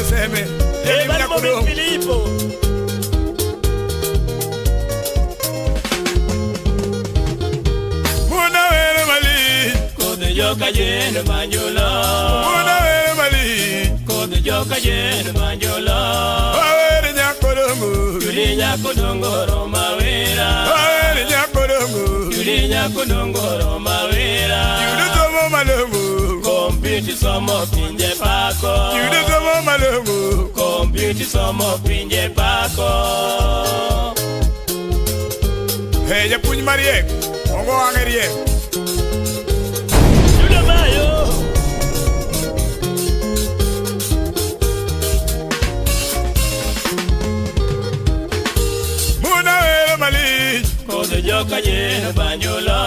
seme. Balmo Filipo. Muna wele mali. Kode joka jen manjola. Muna wele mali. Kode joka jen manjola. Awele nyakodongo. Yuli nyakodongo romawera. Awele nyakodongo. Yuli nyakodongo romawera. Yudu tomo malongo. Kompiti somo pinje pako. Yudu tomo malongo. Kompiti somo pinje pako. Hey, ya puny mariek. Ongo angeriek. Yuda bayo. Muna wele mali. Kode joka jen manjola.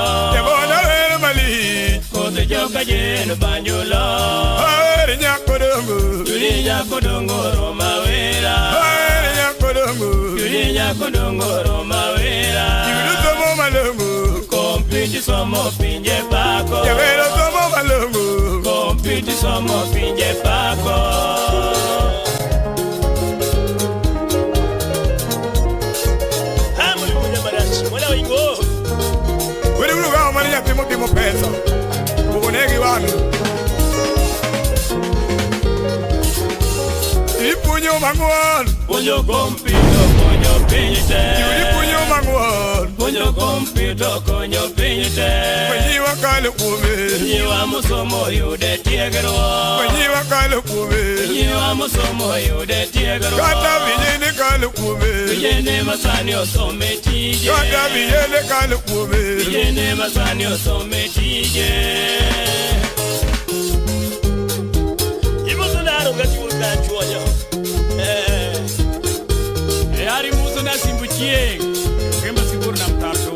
Muna wele mali. Kode joka jen manjola. Awele nyakodongo. Yuli nyakodongo romawera. Awele nyakodongo. Yuli nyakodongo romawera. Yudu tomo malongo. Kompiti somo pinje pako. Yabelo tomo malongo. Kompiti somo pinje pako. Hamu limunya marashi. Mwana wingo. Wili ulu gao mani ya timo pesa. Bukunegi wanu. Ipunyo manguan. Punyo kompito konyo pinjite. Ipunyo manguan. Punyo kompito konyo pinjite. Kwenye wakale kume. Nyiwa musomo yude tiegerwa. Kwenye wakale kume. Nyiwa musomo yude tiegerwa. Kata vijene kale kume. Vijene masani osome tije. Kata vijene kale kume. Vijene masani osome tije. Imusu naro gati wuka chuonyo. Ari musu na simbuchie. Kemba sibur na mtarto.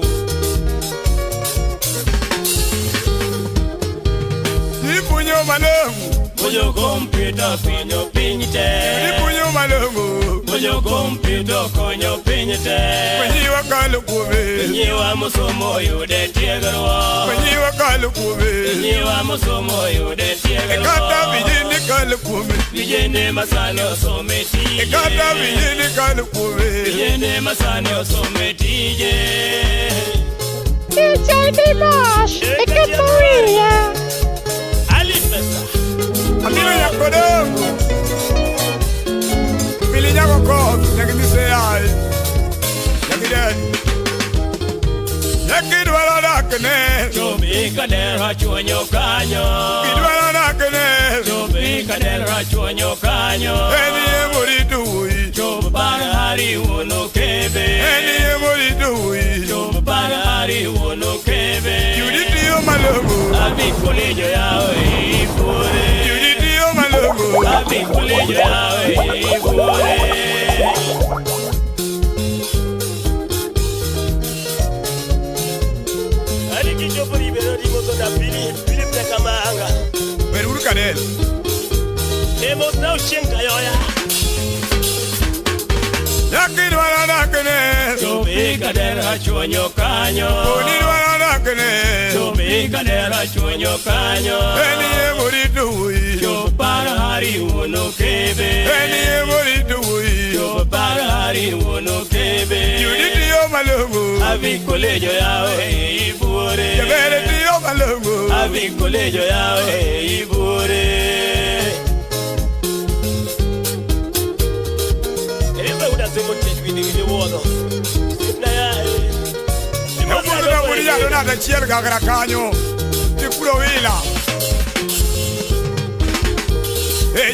Ipunyo malongo. Punyo kompito pinyo pinjite. Ipunyo malongo. Punyo kompito konyo pinjite. Kwenye wakale kume. Nyiwa musomo yude tiegerwa. Kwenye wakale kume. Nyiwa musomo yude tiegerwa. Kata vijene kale kume. Vijene masani osome tije. Kata vijene kale kume. Vijene masani osome tije. DJ Dimash, Equatoria. Ali pesa. Amino nyakodongo. Pili nyako kofi. Nyakindise yai. Nyakideni. Nyakidwala nakene. Chobi kadera chuonyo kanyo. Kidwala nakene. Chobi kadera chuonyo kanyo. Eni emori duwi. Chobi bahari uno kebe. Eni emori duwi. Chobi bahari uno kebe. Yuditiyo malongo. Abi kulijo yawe ifure. Yuditiyo malongo. Abi kulijo yawe ifure. Ali kijopo libero di moto da Philip de Kamanga. Meruru kanel. Emos na ushenga yoya. Nyakidwala nakene. Chobi kadera chuonyo kanyo. Onidwala nakene. Chobi kadera chuonyo kanyo. Eni emori duwi. Chobi bahari uno kebe. Eni emori duwi. Chobi bahari uno kebe. Yuditiyo malongo. Abi kulijo yawe ifure. Yabeletiyo malongo. Abi kulijo yawe ifure. Ebe udasemo tejwini ile wono. Na ya. Efudu na muri ya dona da chier gagara kanyo. Tikuro wila.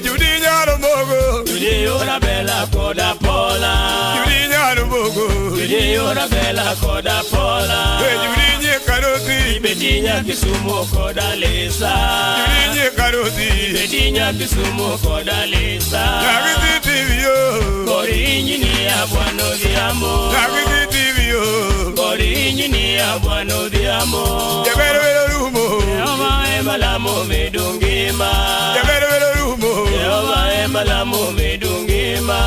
Judi nyaro mogo. Judi ora bella koda pola. Judi nyaro mogo. Judi ora bella koda pola. Judi nye karoti. Bedinya Kisumu koda lesa. Judi nye karoti. Bedinya Kisumu koda lesa. Nagiti tivio. Kori nyini ya bwano diamo. Nagiti tivio. Kori nyini ya bwano diamo. Jabero vero rumo. Yoma emalamu medungima. Jabero vero rumo. Yoma emalamu medungima.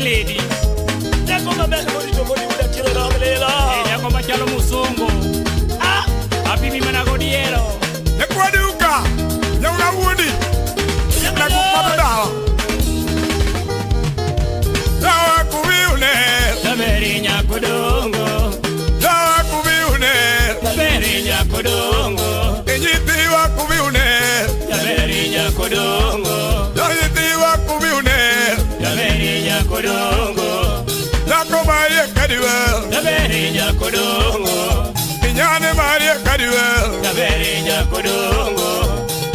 lady. Nyako maber mori to mori uda tiro romlela. Nyako machalo musungu. Papi mi mana godiero. Nekwaduka. Nyauna wudi. Nakupata dawa. Dawa kubiune. Taberi nyakodongo. Dawa kubiune. Taberi nyakodongo. Enyitiwa kubiune. Taberi nyakodongo. Enyitiwa kubiune. Taberi nyakodongo. Nako Maria kadiwe. Taberi nyakodongo. Inyane Maria kadiwe. Taberi nyakodongo.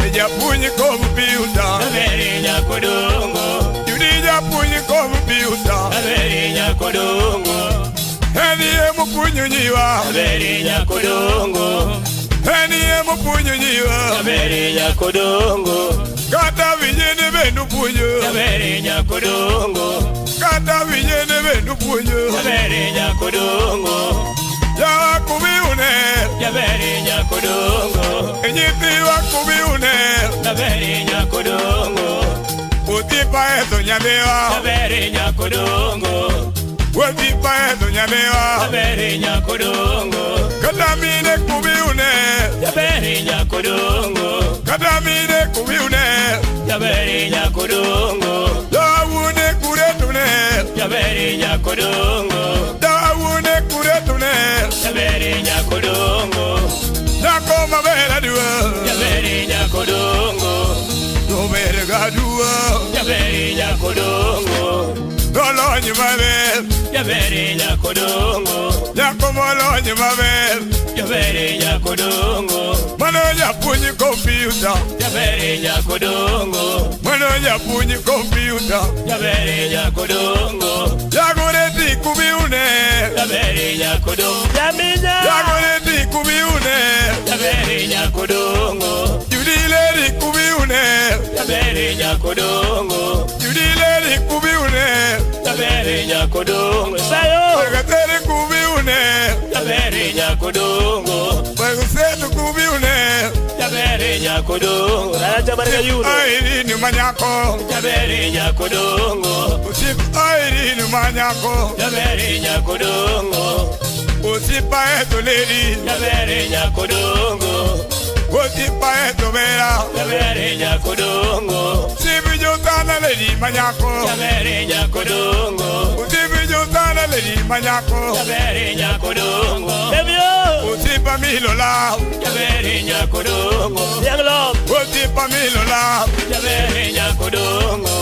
Ejapunyi komu piuta. Taberi nyakodongo. Yudija punyi komu piuta. Taberi nyakodongo. Eniye mupunyu nyiwa. Taberi nyakodongo. Eniye mupunyu nyiwa. Taberi nyakodongo. Kata vijene benu punyu. Taberi nyakodongo. Kata vijene benu punyu. Taberi nyakodongo. Ya kubiune. Taberi nyakodongo. Enyitiwa kubiune. Taberi nyakodongo. Utipa eto nyadewa. Taberi nyakodongo. Utipa eto nyadewa. Taberi nyakodongo. Kata mine kubiune. Taberi nyakodongo. Kata mine kubiune. Taberi nyakodongo. Dawune kuretune. Taberi nyakodongo. Dawune kuretune. Taberi nyakodongo. Nako mabela duwa. Taberi nyakodongo. Dobere gaduwa. Taberi nyakodongo. Dolonyi mabel. Taberi nyakodongo. Nako molonyi mabel. Taberi nyakodongo. Manonya punyi computer. Taberi nyakodongo. Manonya punyi computer. Taberi nyakodongo. Yagoreti kubiune. Taberi nyakodongo. Yaminya. Yagoreti kubiune. Taberi nyakodongo. Yudileri kubiune. Taberi nyakodongo. Yudileri kubiune. Taberi nyakodongo. Sayo. Bagateri kubiune. Taberi nyakodongo. Bagusetu kubiune. Taberi nyakodongo. Acha baraka yuno. Airi ni manyako. Taberi nyakodongo. Usip airi ni manyako. Taberi nyakodongo. Usipa eto lady. Taberi nyakodongo. Usipa eto vera. Taberi nyakodongo. Sibi jotana lady manyako. Taberi nyakodongo. Usibi jotana lady manyako. Taberi nyakodongo. Devio. Usipa milola. Taberi nyakodongo. Yanglo. Usipa milola. Taberi nyakodongo.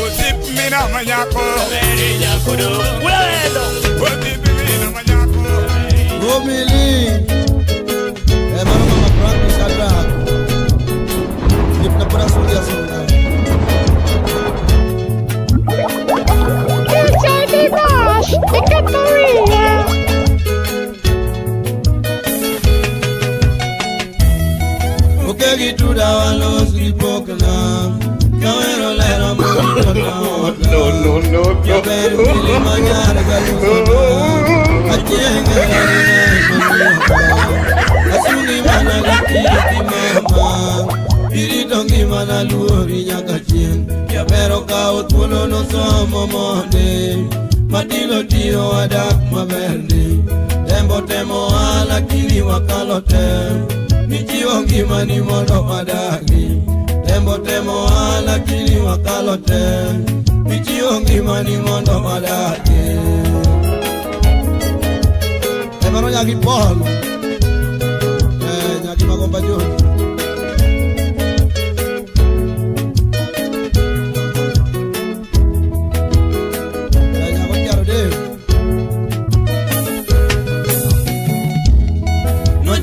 Usip mina manyako. Taberi nyakodongo. Wendo. Usip mina manyako. Romili, mano mama Franco Sagrado, tipo na praça de açúcar. Johnny Bosch, the Catarina. O que que tu dava los ripocana, cawero lera muito no. Eu quero que manhã galusa, a tienga asuni mana gati mama, iritongi mana luori nyakachien, ya pero kao tulo no somo monde, matilo tiro adak maberde, tembo temo ala kili wakalote. Michiwa ngimani mondo madagi. Tembo temo ala kili wakalote. Michiwa ngimani mondo madagi. Temano nyaki polo. Nyaki magomba jodi. Nyako charo dev.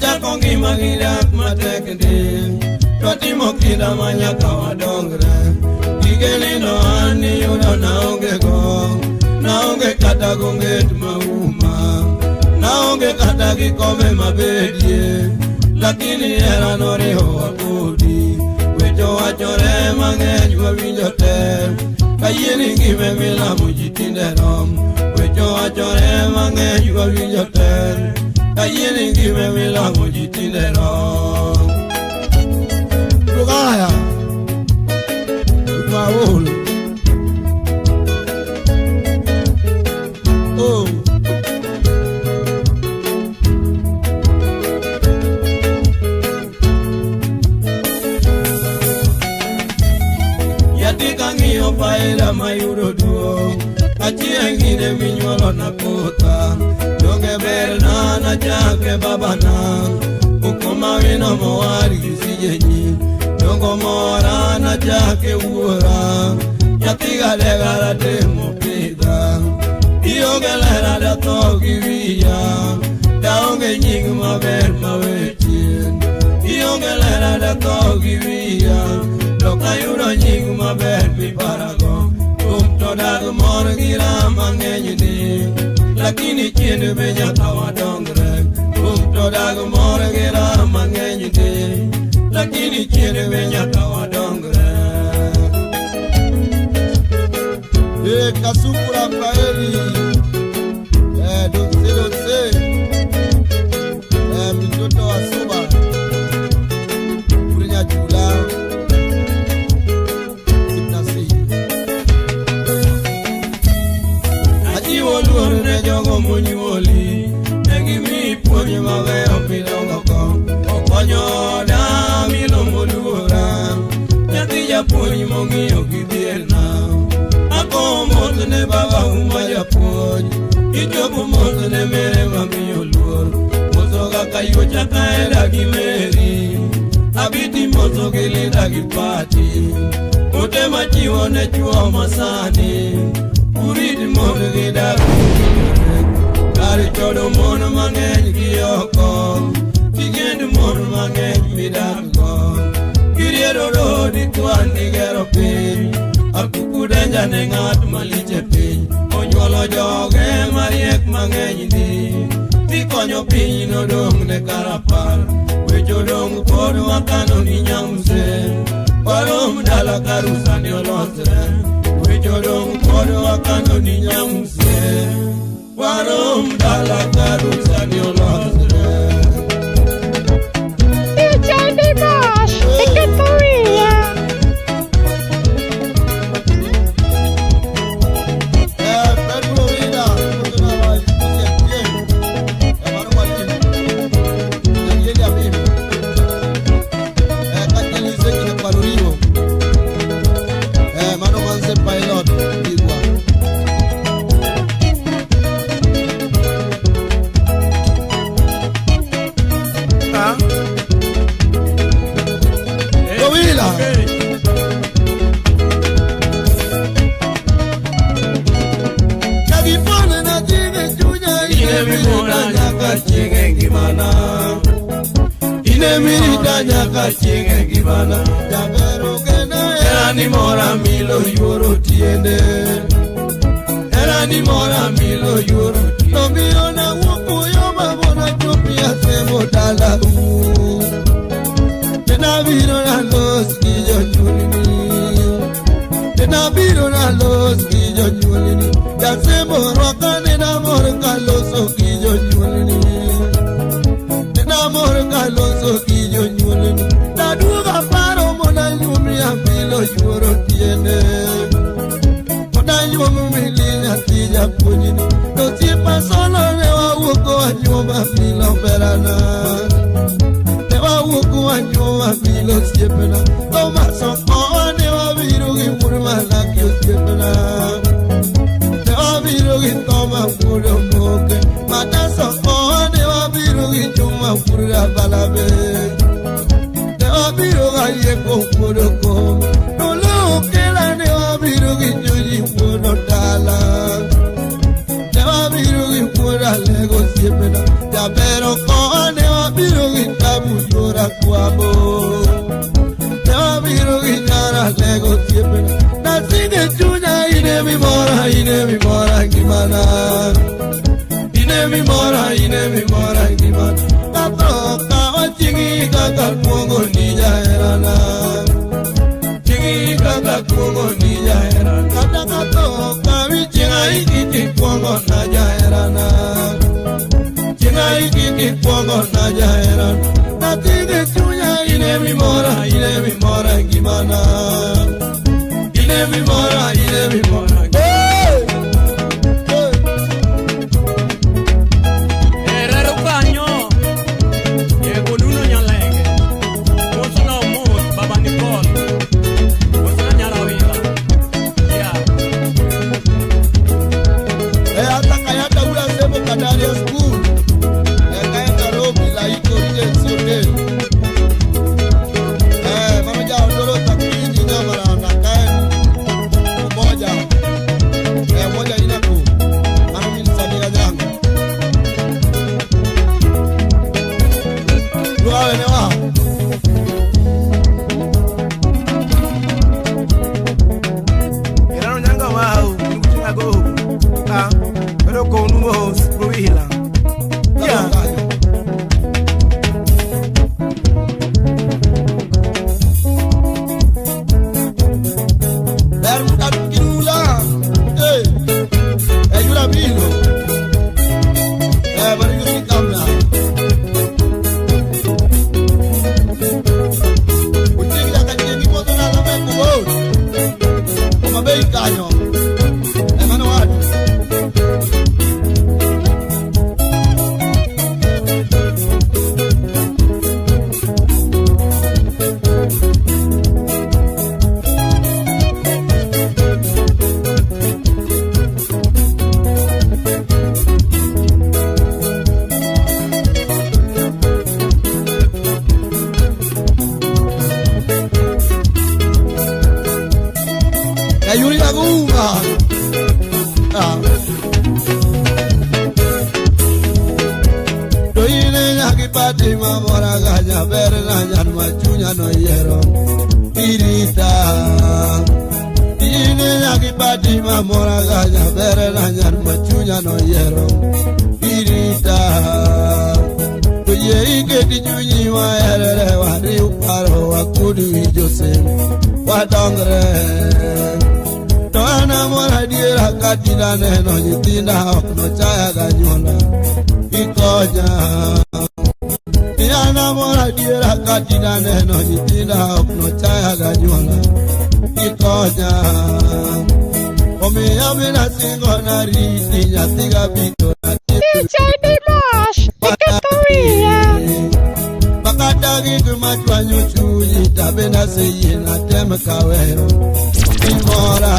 Chako ngima gidak matekndi Twatimo kinda manyaka wadongre Gigeni no ani yudo naonge go Naonge kata gonget mauma Naonge kata gikome mabedie Lakini era noriho wakudi Wecho wachore mang'eny wawinjo te Kayeni ngime mila mujitinde rom Wecho wachore mang'eny wawinjo te Kayeni ngime mila mujitinde rom Lugaya Tumaulu chiengine minyuolo na kota donge berna na chake babana ukoma wino mowari kisijenyi dongo mora na chake uora yatiga legara temo pida ionge lera da togi via daonge nying maber mawechien ionge lera da togi via loka yudo nying maber biparago todag mor gira mangenyni lakini chien be nyaka wadongre todag mor gira mangenyni lakini chien be nyaka wadongre kasukura paeli dokse mtoto wa suba kurinya jula ne jogo munyuoli negimi puonj mabeyo milongoko okonyo da milombo luora nyathi japuonj mong'iyo gi dhierna ako moth ne baba uma japuonj ichopo moth ne mere mamiyo luor moso kaka yuocha kaenda gi meri abiti moso gi linda gi pati ote machiwo ne chuo masani urid mon gi dak kari chodo mon mang'eny gi oko tigend mon mang'eny midakgo giriedo rodi kwan nigero piny akuku denja ne ng'at malich e piny onyuolo joge mariek mang'eny ni konyo piny nodong' ne karapar wecho dong' pod wakano ni nyamse warom dala karusa ni olosre jodong kodo wakano ni nyamse warom dala karusa ni olosre Johnny Bosch, Ekateria. Pedro Vida, kuna wa kusikia mara mwalimu yeye ya mimi katilize kile parurio mano manze pilot igwa Gowila Kagipone na jige chunya ine mimona nyaka chige ngimana ine mirita nyaka chige ngimana jabero gena erani mora milo yuoro tiende erani mora milo yuoro no miona wuku yoma bona chupia semo dala tena viro na los kijo chulini tena viro na los kijo chulini ya semo rwakane na mor kaloso kijo chulini tena mor kaloso kijo chulini na duga paro mona nyumia milo yuoro tiende mona nyumia tija punyini no sipa solo ne wa wuko wa nyuma milo perana wuku anyuwa milo siepena Toma soko ne wa viru gi murma la kyo siepena Ne wa viru gi toma muro moke Mata soko ne wa viru gi chuma mura balabe Ne wa viru ga yeko muro kome Nolo kela ne wa viru gi nyuji muro dala Ne wa viru gi mura lego siepena Jabero ko ne wa viru gi tabu yora kwabo Ne wa viru gi nyara lego siepena Na singe chunya ine mi mora gimana Ine mi mora gimana Kato kawa chingi kaka kuongo nija herana Chingi kaka kuongo nija herana Kata kato kawi chinga ikiti kuongo naja herana Chinga ikiti kuongo naja herana Na singe chunya ine mi mora gimana Ine mi mora hata kayata ula sebo Kadario School. Kaenda Robi la iko Regency Hotel. Mama jao ndolo takini nyama na kaenda moja. Moja inaku. Mama mimi sabira jangu. Luawe ne wao. Era nyanga wao, nikuchinga go. Pero con unos ruila. Ya. Bermuda kirula. Ayura bilo. Bari yuri kamna. Utinga kanyeni moto na la meko. Kama bei kanyo. Emano watu. Yuri la guma. Doine nyaki pati mamora ganya berna nyan machunya no yero. Irita. Doine nyaki pati mamora ganya berna nyan machunya no yero. Irita. Oye ike di junyi wa erere wa ri uparo wa kudu ijose. Wa dongre. Toana mora diera katina neno nyitina okno chaya ganyola ikoja. Tiana mora diera katina neno nyitina okno chaya ganyola ikoja. Omi amina singo na riti nyatiga bito na DJ Dimash, Ikatoria. Bakatagi kumachwa nyuchuyi tabena seye na temekawero Imora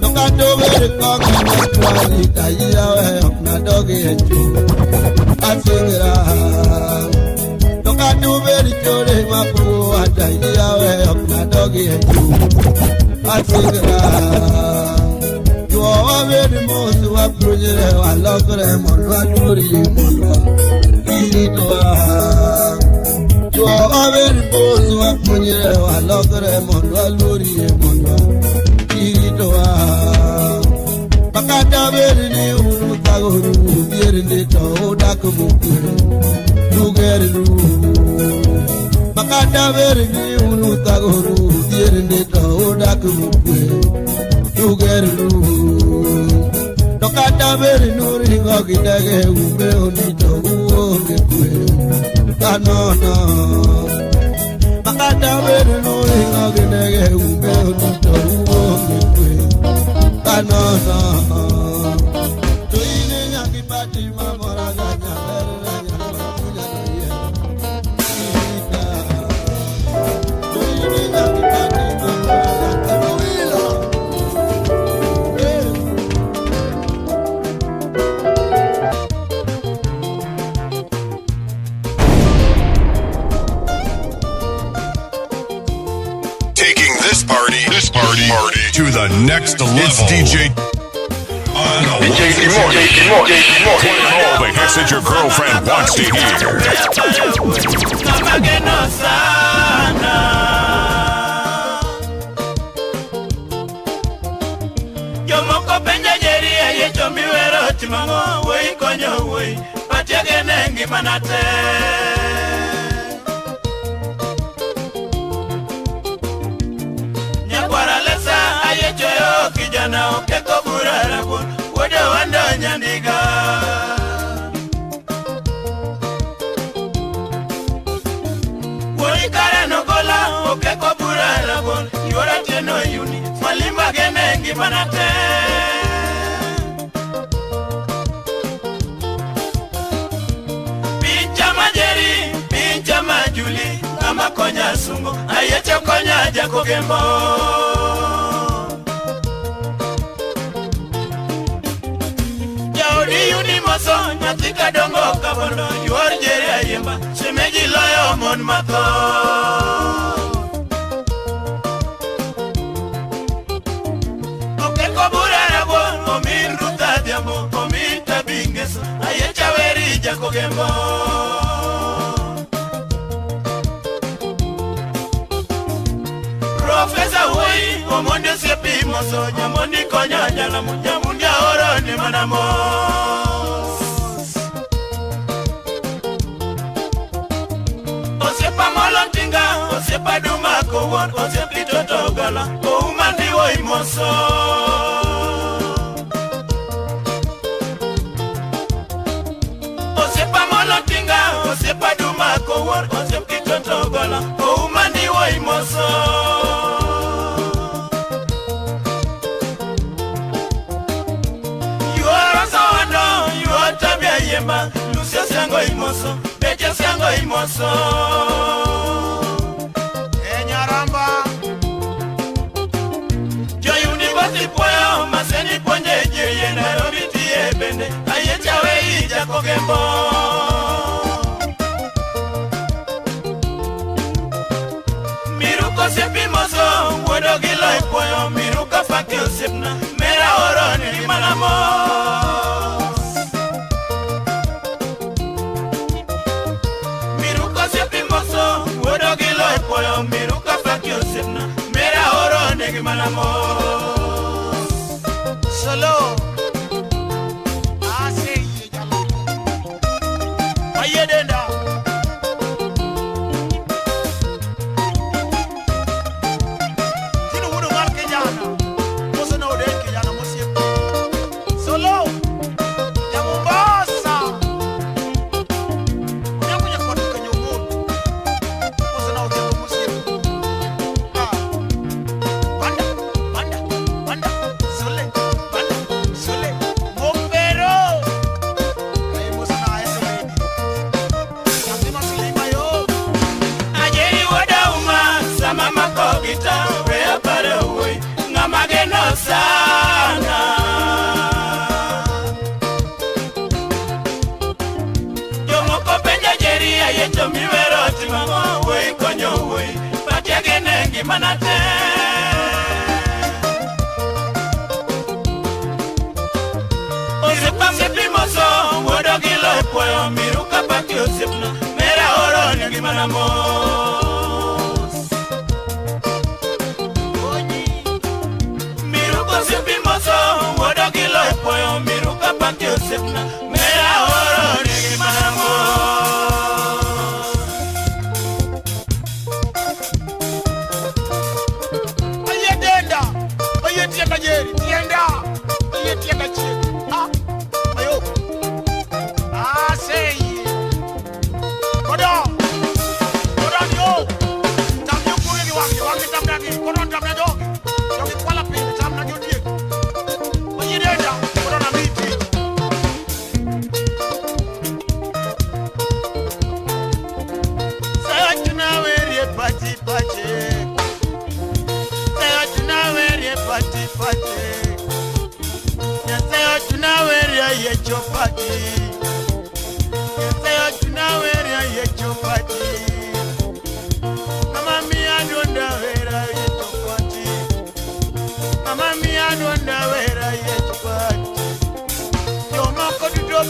Nokato vere koki nyatwali Tayira weho na dogi echu Asingira Nokato vere chore mapu Tayira weho na dogi echu Asingira Yuwa vere mosu wa prujere Wa lokre monwa nuri monwa Iritoa Yuwa vere mosu wa prujere Wa lokre monwa nuri monwa Iritoa Bakata vere ni uru taguru Viere ni to dakumukuru Lugere lu Bakata vere ni uru taguru Viere ni to dakumukuru Lugere lu Tokata veri nuri ngogi dege umbe onito uonge kwe Kanono Bakata veri nuri ngogi dege umbe onito uonge kwe Kanono Tuine nyaki pati mamora ganya veri ranya Kunya nuye Ita Tuine nyaki pati mamora ganya Tuila This party to the next level. It's DJ all the hits that your girlfriend wants to Kijana ukeko burara bun wode wanda nyandiga Woi kare no gola ukeko burara bun yora teno yuni malimba genengi manate Pincha majeri pincha majuli kama konya sungo ayeche konya jako gembo moso nyathi kadongo kabondo yuor jere ayemba shemeji loyo mon matho okeko burara bo omin ruta diambo omin tabingeso ayecha weri jakogembo Professor Wei omonde sepi moso nyamondi konya jala munyamundi oro ni manamo Osepa molontinga osepa duma ko won osepi totogala o umandi wo imoso Osepa molontinga osepa duma ko won osepi totogala o umandi wo imoso Yemba, Lucia Sango Imoso, Beja Sango Imoso. Enyaramba. Yo University Poyo, Maseni Ponje, Jeye, Nairobi, Tie, Bende, Ayecha Wei, Jako Gembo. Miruko Sepi Moso, Wodogilo Poyo, Miruka Fakio Sepna, Mera Oroni, Manamo. Miruka fakio sepna mera oro negi manamo solo ase yala ayedenda kino wudo marke jana moso na ode ke jana mosi solo ya Mombasa unakuja kwa kanyomo moso na ode sana yo moko penja jeri ayecho miwero timamo we konyo we patege nengi manate Osepa sepi moso wodo gilo poyo miruka paki osepna mera oro nengi manamo Sepi moso, wodo gilo poyo miruka paki osepna mera oro nigi manamo Aye denda, aye tienda jeri, tienda Aye tienda jeri, ayo seyi Kodo, kodo yo Tamyo kuri ni wangi tamnagi, kodo tamna jogi Jogi kwala pili, tamna jogi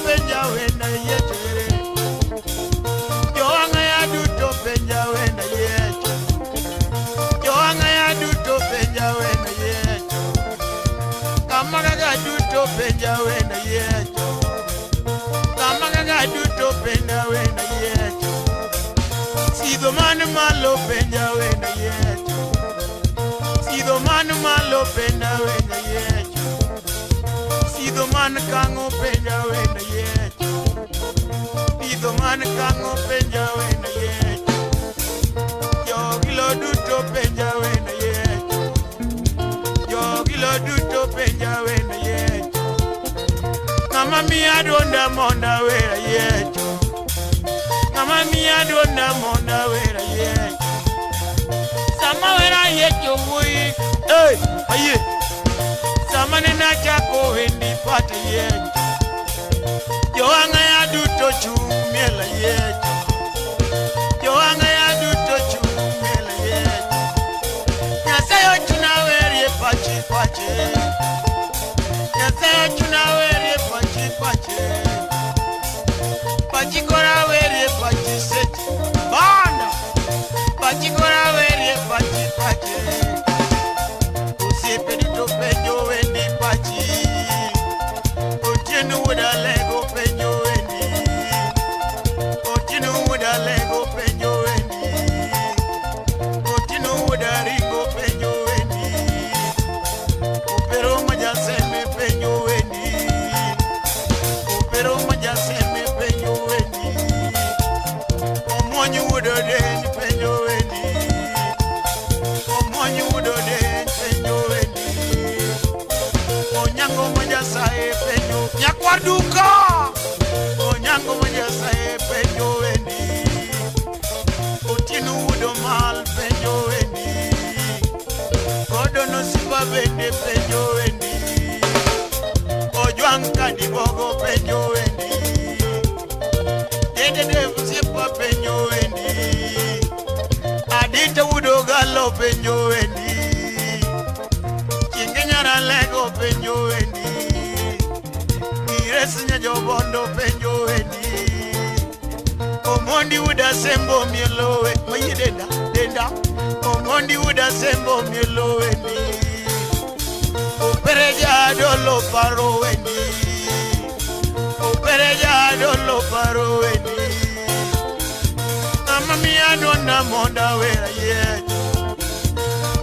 Penja wenda yetere yo anga ya duto penja wenda yeto yo anga ya duto penja wenda yeto kamaga ga duto penja wenda yeto kamaga ga duto penja wenda yeto sido manu malo penja wenda yeto sido manu malo penja wenda yeto sido manu kango penja wenda yeto sido manu kango penja wenda yeto yo gilo duto penja wenda yeto yo gilo duto penja wenda yeto Mama mia donda monda wera yeto Mama mia donda monda wera yeto Sama wera yeto wui Hey, aye Sama nena chako hindi pata yeto chunawere pachi pachi pachi korawere pachi seti banda pachi korawere pachi pachi usiepe dito penyo wendi pachi otinu uda lego penyo wendi otinu uda lego penyo wendi otinu uda ringo penyo wendi pero maja seme penyo wendi pero maja seme penyo wendi omonyu uda den penyo wendi omonyu uda den penyo wendi onyango maja sae penyo nyakwaduka onyango maja sae penyo wendi otinu uda mal penyo wendi Odono sipa bende penyo wendi Ojuanka di bogo penyo wendi Dede devu sipa penyo wendi Adita udo galo penyo wendi Chinginyara lego penyo wendi Iresinya jobondo penyo wendi Omondi uda sembo mielowe Mayi denda, denda Omondi uda sembo mielo wendi Opereja dolo paro wendi Opereja dolo paro wendi Mama mia nona monda wera yejo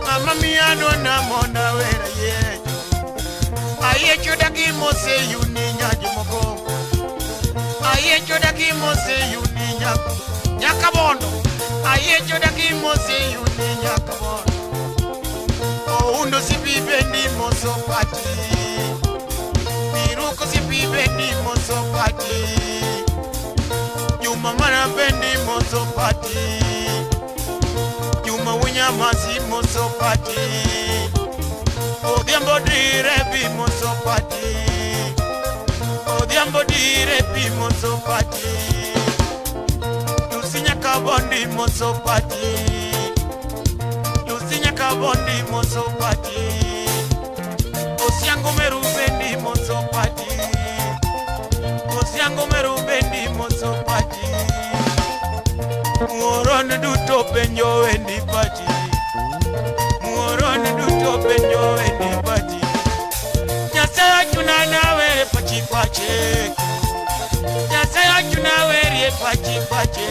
Mama mia nona monda wera yejo Ayecho daki mose yuni nyaji moko Ayecho daki mose yuni nyakabondo Ayecho daki mose yuni nyakabondo Oundo sipi bendi moso pati Miruko sipi bendi moso pati Yuma mana bendi moso pati Yuma winya masi moso pati Odiambo direbi moso pati Odiambo direbi moso pati Lusinya kabondi moso pati Lusinya kabondi moso pati Osiango merubendi moso pati Osiango merubendi moso pati Muorone duto penyo wendi pati Muorone duto penyo wendi pati Nyasaya chunana we pachi pachi Nyasaya chuna we pachi pachi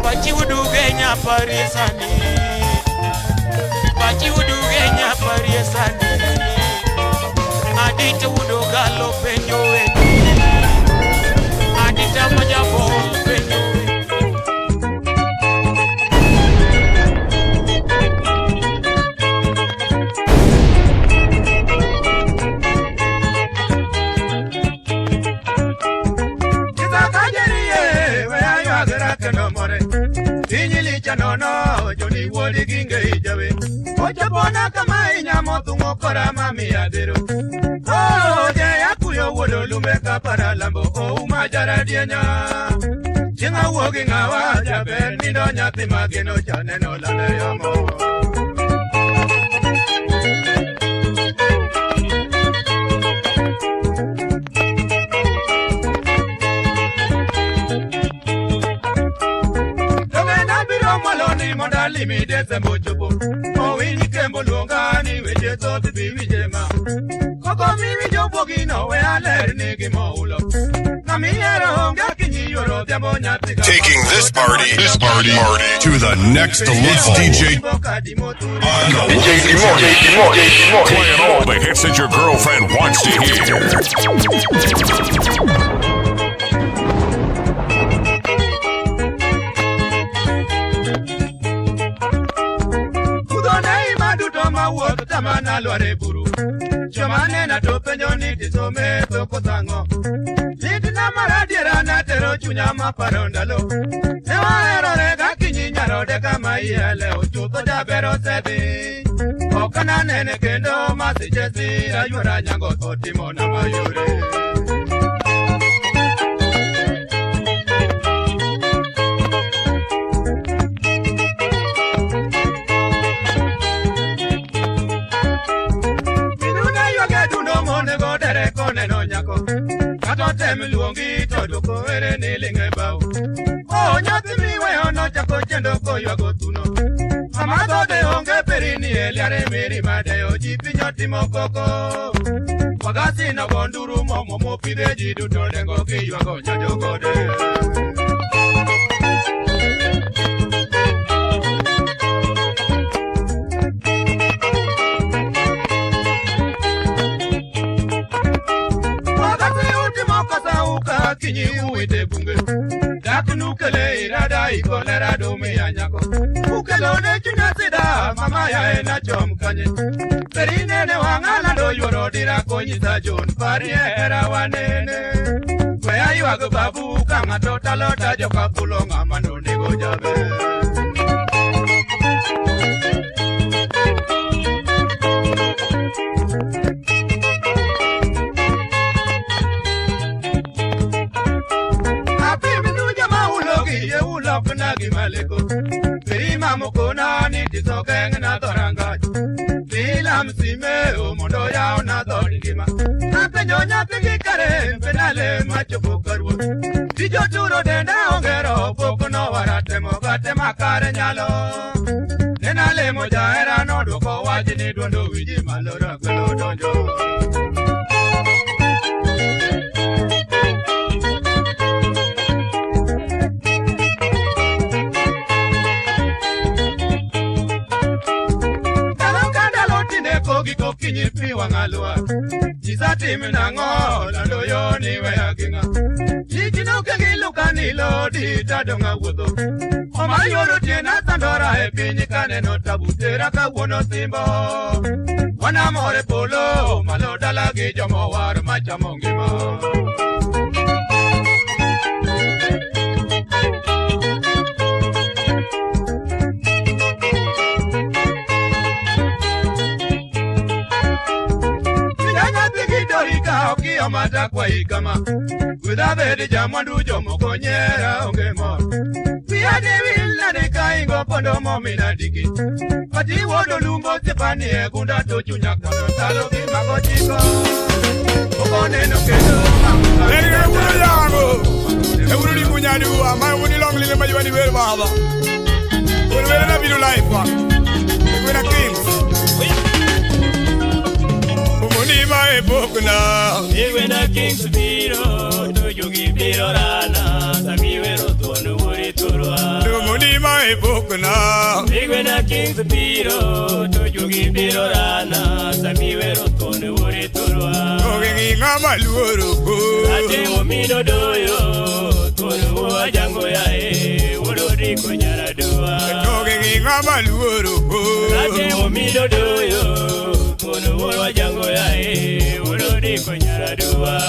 Pachi udugenya parisani Pachi udugenya parisani Adita udugalo penyo wendi Adita majabo penyo wendi No, Johnny Wally Ginga Jabe. Ocha bona kama inyamo tungo kora mami adero. Oh, de akuyo wodo lumeka para lambo o majara dienya. Chinga wogi ngawa jabe ni do nyati mageno chane no lale yamo. Mondali mi dese mojobo o wini kembo longani weje to bi wijema koko mi wijobo gino we aler ni gimoulo na mi ero ngakini yoro biamo nyati Taking this party to the next level. It's DJ playing all the hits that your girlfriend wants to hear. Tamana lore buru Chomane na topenyo niti some toko tango Niti na maradiera na tero chunya maparondalo Ewa erore gaki nyinyaro de kama iele Uchuto jabero sedi Okana nene kendo masijesi Ayura nyango otimo na mayure to tem luongi to doko ere ni linge bao. Oh nyathi miwe ono chako chendo koywa gotuno. Mama to de onge perini eliare meri made oji pinyo timo koko. Wagasi na gonduru momo mo pide jidu to dengo kiywa go nyajo gode. Kinyi uite bunge Dakunu kele irada ikolera dome ya nyako Ukelone chunasida mama ya ena chomkanye Perine ne wangala do yoro dira konyita John Parie era wanene Kwea yuago babu kama totalota joka pulonga mano nego jabe Nagi maleko Prima mokona ni tisogeng na doranga Bila msime o mondo yao na dorigima Nape nyonya pigi kare penale macho bukarwo Tijo churo denda ongero poko no warate mogate makare nyalo Nenale moja era no doko wajini duondo wiji malora kwelo donjo Kinyi pi wangalwa Jisati minango Lando yoni weyaginga Jijino kegiluka nilo Dita donga wudo Oma yoro tiena sandora Epinyi kane no tabutera Kawuno simbo Wana more polo Malo dalagi jomo war Machamongima Mata kwa ikama Witha vedi jamwandu jomo konyera ongemo Pia de willa de kaingo pondo momina diki Pati wodo lumbo tepani egunda tochunya kono talo kimako chiko Okone no kendo Eri ewuro yango Ewuro di kunyadu Ama wuni long lile majuwa ni wele baba Wele na bidu life wa Wena kings Umunima ebokuna Wena kings biro Tujugi biro rana Samiwero tuonu wuri turwa Umunima ebokuna Wena kings biro Tujugi biro rana Samiwero tuonu wuri turwa Ogengi ngama luoruko Ate umido doyo Tuonu uwa jango yae Urodi kunyara dua Ogengi ngama luoruko Ate umido doyo Tuonu uwa jango yae Urodi kunyara dua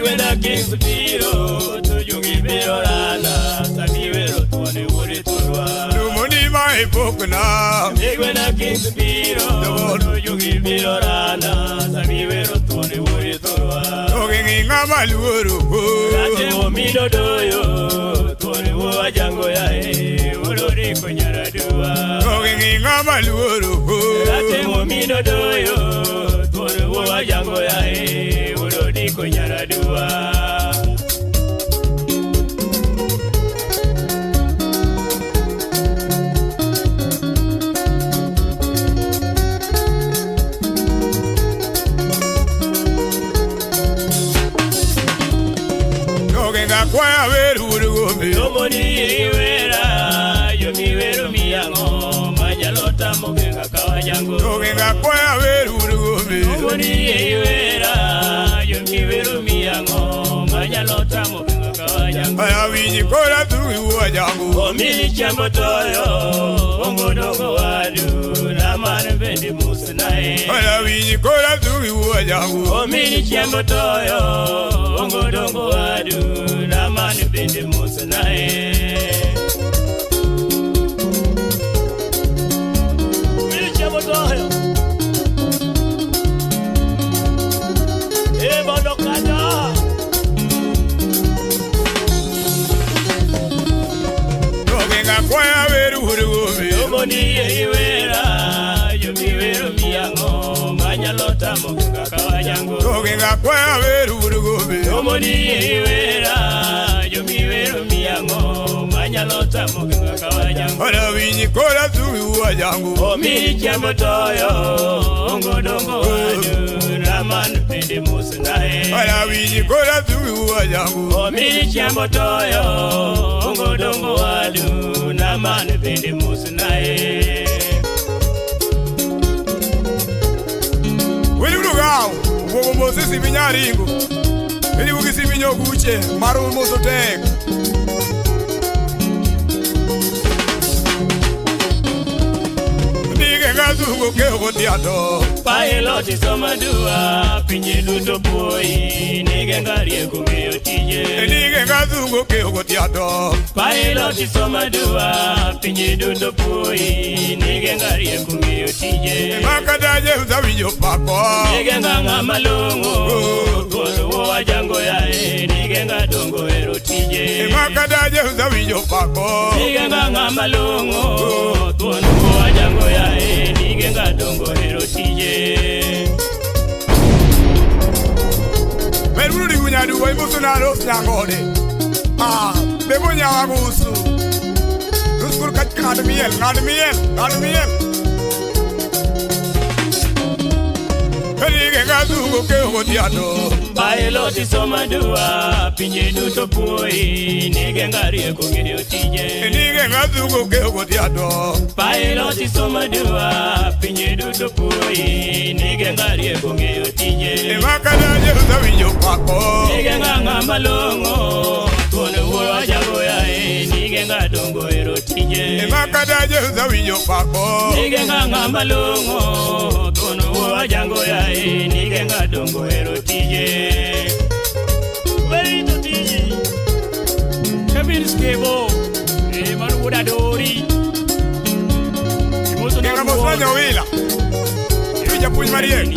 Wena kings biro Tujugi biro rana Samiwero tuone wuri turwa Umunima ebokuna Wena kings biro Tujugi biro rana Samiwero tuone wuri turwa Ogengi ngama luoruko Ate umido doyo Tuone uwa jango yae Urodi kunyara dua Ogengi ngama luoruko Ate umido doyo Tuone uwa jango yae Urodi kunyara dua Kwaya veru urugombe Yomoni iwera Yomi veru miyango Majalota mogenga kawajango Ogenga kwaya veru urugombe Yomoni iwera Yomi veru miyango Majalota mogenga kawajango Aya winyi kora tuwi uwajango Omili chambo toyo Ongodongo wadu Namane bendi musinae Aya winyi kora tuwi uwajango Omili chambo toyo Ongodongo wadu Namane bendi musinae Omili chambo toyo lota mugenga kawajango Mugenga kwa veru urugobe Omoni wera Jomiwero miyango Manya lota mugenga kawajango Ora vinyi kora tuwi wajango Omi kiambo toyo Ongodongo wadu Raman pende musnae Ora vinyi kora tuwi wajango Omi kiambo toyo Ongodongo wadu Raman pende musnae Wili ulugao Uwogo mosisi vinyaringo Wili ugisi vinyo kuche Maru moso teko Gazugo kego tiato Pailoti somadua Pinje duto poi Nige ngarie kumeyo tije Nige gazugo kego tiato Pailoti somadua Pinje duto poi Nige ngarie kumeyo tije Makadaje uzawijo pako Nige nganga malungu Kolo wajango yae Nige ngadongo ero tije Makadaje uzawijo pako Nige nganga malungu Kolo wajango yae Nige ngadongo ero tije Meruri unyadu wa imusu na los nyangode Bebo nyawa gusu Ruskul kachka ngadmiel Nige gazugo kego tiato Pailoti somadua Pinje duto poi Nige ngarie kumeyo tije Nige gazugo kego tiato Pailoti somadua Pinje duto poi Nige ngarie kumeyo tije Makadaje uzawijo pako Nige nganga malongo Kone uwa jago yae Nige ngadongo ero tije Makadaje uzawijo pako Nige nganga malongo Kone uwa jago yae Nige ngadongo ero tije Weito tije Kevin Skebo Manu uda dori Kenga mosanya wila Yuja puny marieni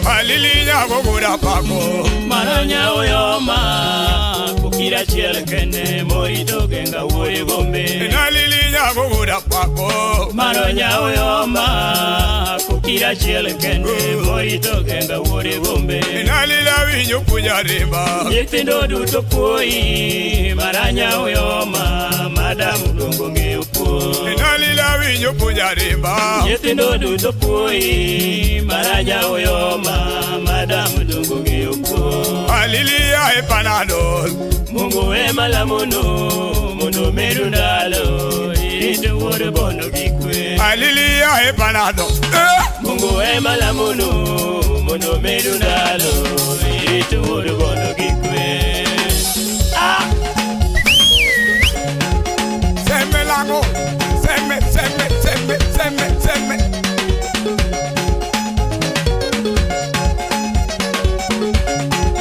Alilinya gogoda pako Maranya oyoma Kukira chiel kene Morito genga uwe gombe Alilinya gogoda pako Maranya oyoma Kukira chiel kene Morito genga uwe gombe Alila winyo kunyarimba Nyithindo duto poi Maranya oyoma Madamu dongo ngeo po Alila winyo kunyarimba Nyithindo duto poi Maranya oyoma Madamu dongo ngeo po Alilia e panadol Mungu wema la Mundo merundalo Iritu wode bono kikwe Alilia e panadol Mungu wema la Mundo merundalo Iritu wode bono kikwe Seme lango Seme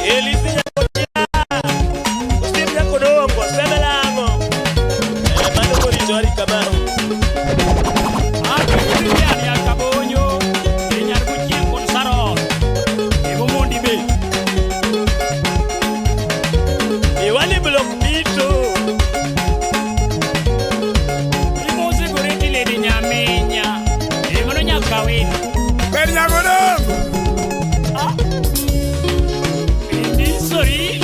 Elisi Ustim ya kodongo Seme lango Mano koritori kabao Akiriani ya kabonyo Kenyar kuchien kon saro Ego mondi be Iwali blok dito Imo seguriti le di nyamenya Imo nyakawin Pernya godongo Sorry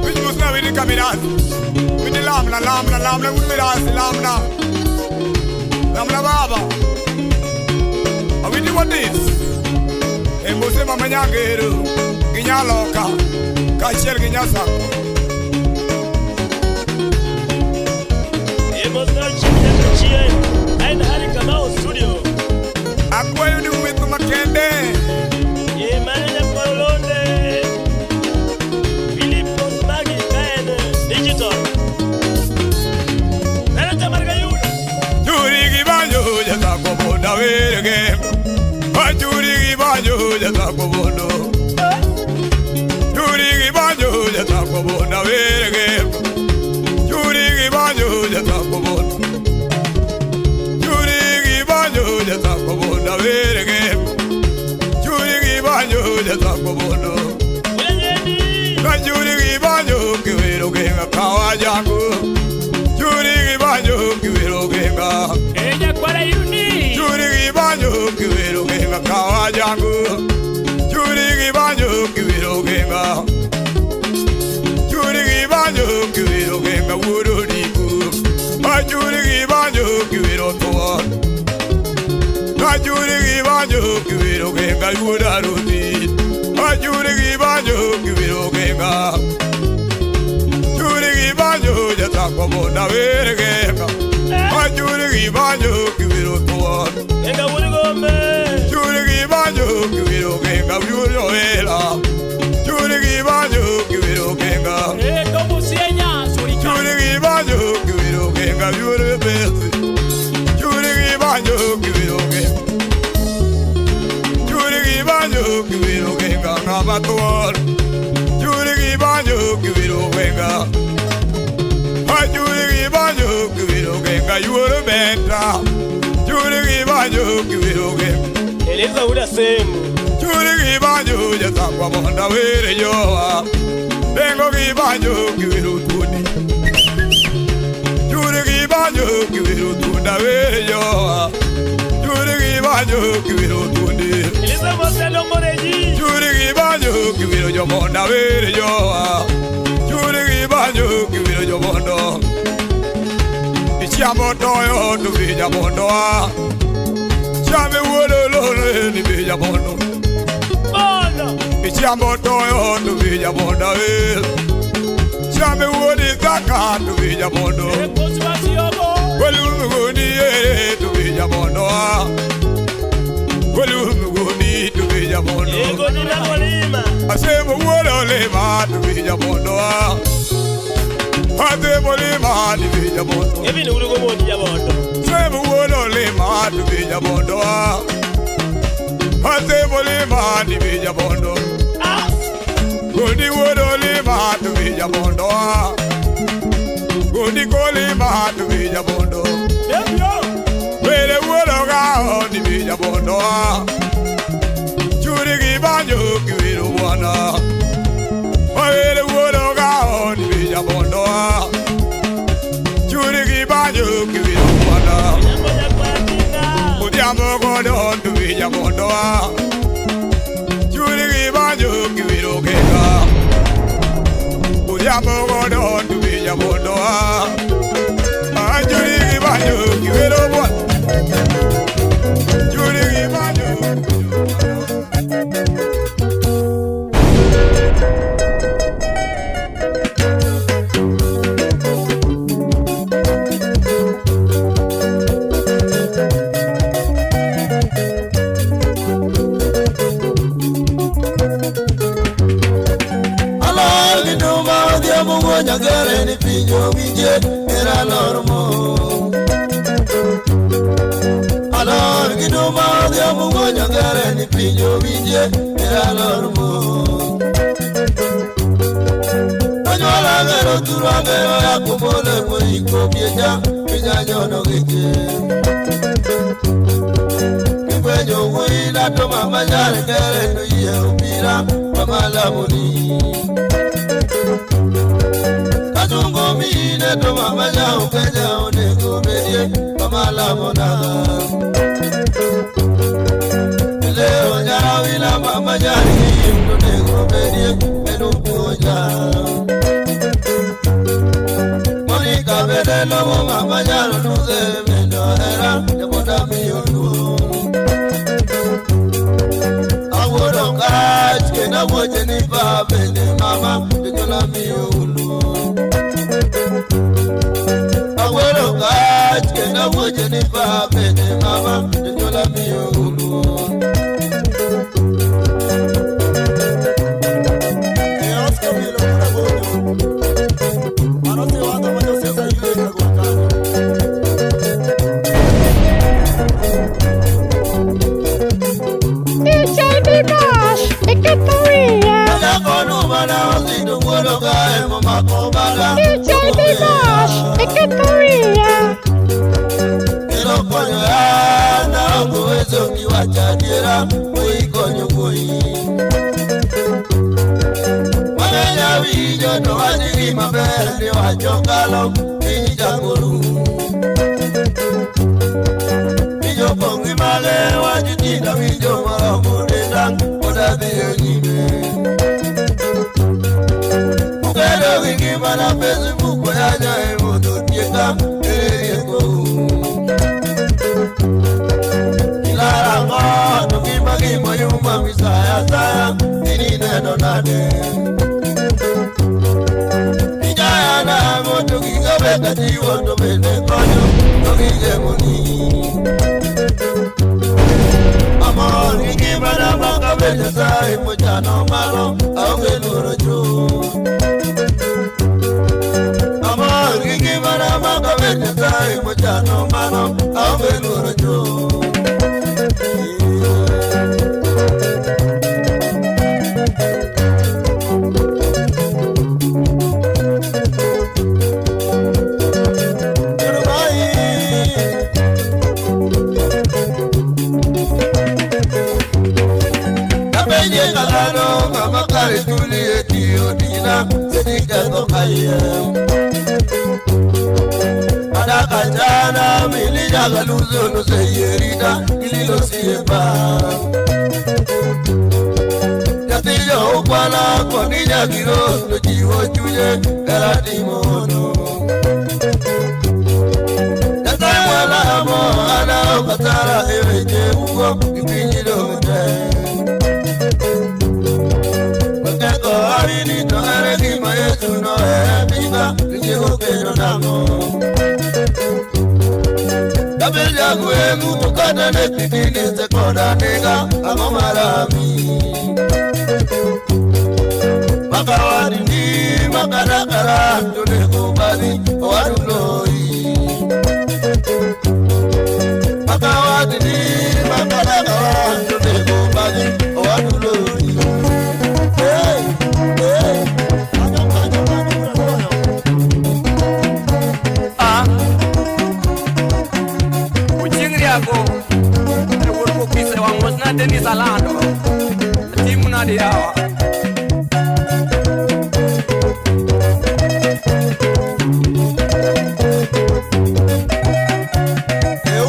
Which was now in the cabinet With the lamna with the lamna baba Awiti what this Embose mama nyangero Ginya loka Kachiel ginya sako Emo starchi chien Aina hari kamao studio Akwa yudi umitu makende Mananya Kolonde Philip Osmagi Kaene Digital Mananya Margayuna Juri gibanyo jata koboda werege Juri gibanyo jata kobodo Juri gibanyo jata koboda werege Juri gibanyo jata kobodo Juri gibanyo jata koboda werege Banyo jata kobodo Juri banyo kiwero genga kawajangu Juri banyo kiwero genga Ella kwara yu genga Churi banyo kibiro genga wuro diku Churi banyo kibiro toa Churi banyo kibiro genga wuro roti Churi banyo kibiro genga Churi banyo jata como na verga Churi banyo kibiro toa Genga wuro gombe Churi banyo kibiro genga wuro ela Churi banyo kibiro genga como sienya suri Churi banyo kibiro genga wuro besi Churi banyo kibiro genga Churi banyo kibiro genga ngabatuar Churi banyo kibiro genga Churi banyo kibiro genga wuro benta Churi banyo kibiro genga Eleza ula semu Churi banyo jata kwa monda were yoa Dengo banyo kibiro tuni Churi banyo kibiro tunda were yoa Churi banyo kibiro tuni Eleza Marcelo Moreji Churi banyo kibiro jomonda were yoa Churi banyo kibiro jomondo Ichiamo toyo tu vija mondo Chame wolo lolo ni vija mondo Bono Ichiamo toyo tu vija mondo Chame wodi zaka tu vija mondo Konsumasiobo Welu mguni tu vija mondo Welu mguni tu vija mondo Ego ni na kolima Asemo wolo lema tu vija mondo Asemo lema tu vija mondo Ebi ni wuro gombe ni jabondo Asemo wolo lema tu vija mondo Asemo lema tu vija mondo Ah Godi wolo lema tu vija mondo Godi koli ma tu vija mondo Ebyo Wele wolo ga ni vija mondo Churi banyo kibiro wana Wele wolo ga ni vija mondo Churi banyo kibiro wana Moja kwa tinga Udiamo godo tu vija mondo Churi banyo kibiro genga Udiamo godo tu vija mondo Churi banyo kibiro wana Churi banyo Nyagere ni pinyo winje era normo Alor giduma dia mungo nyagere ni pinyo winje era normo Anyola gero turage ya kumole mwiko bieja pinya nyono gike Kwenyo wila to mama jare gere no ye upira mama lamuni Kazungo mine to mama jao keja onego bedie mama lamona Leo nyara wila mama jare onego bedie enu kuja Monica bede no mama jaro nuze mendo era yabonda miyonu Aworo kaj kena woje ni ba bende mama dejola miyonu Aworo kaj kena woje ni ba bende mama dejola miyonu DJ Dimash, Equatoria. DJ Dimash, Equatoria. Pongi male wajitinda wijo mara mudenda oda biyo nyime mochano malo aonge luoro jo amor gigi mana makabete sai mochano malo aonge luoro jo Adakajana milija galuzo no se yerida ililo siyepa Yatiyo upala konija giro no jiwo chuye karati mono Yatayamala amo ana okatara eweje ugo kipinjiro mte Arini to aregi maetu no epiga kijigo kejo namo Kabelja kuemu mukada ne pitini se koda nega amo marami Makawari ni makadakara tune kubali owaduloi Makawari ni makadakara tune kubali owaduloi Denis Alando, timu nadi hawa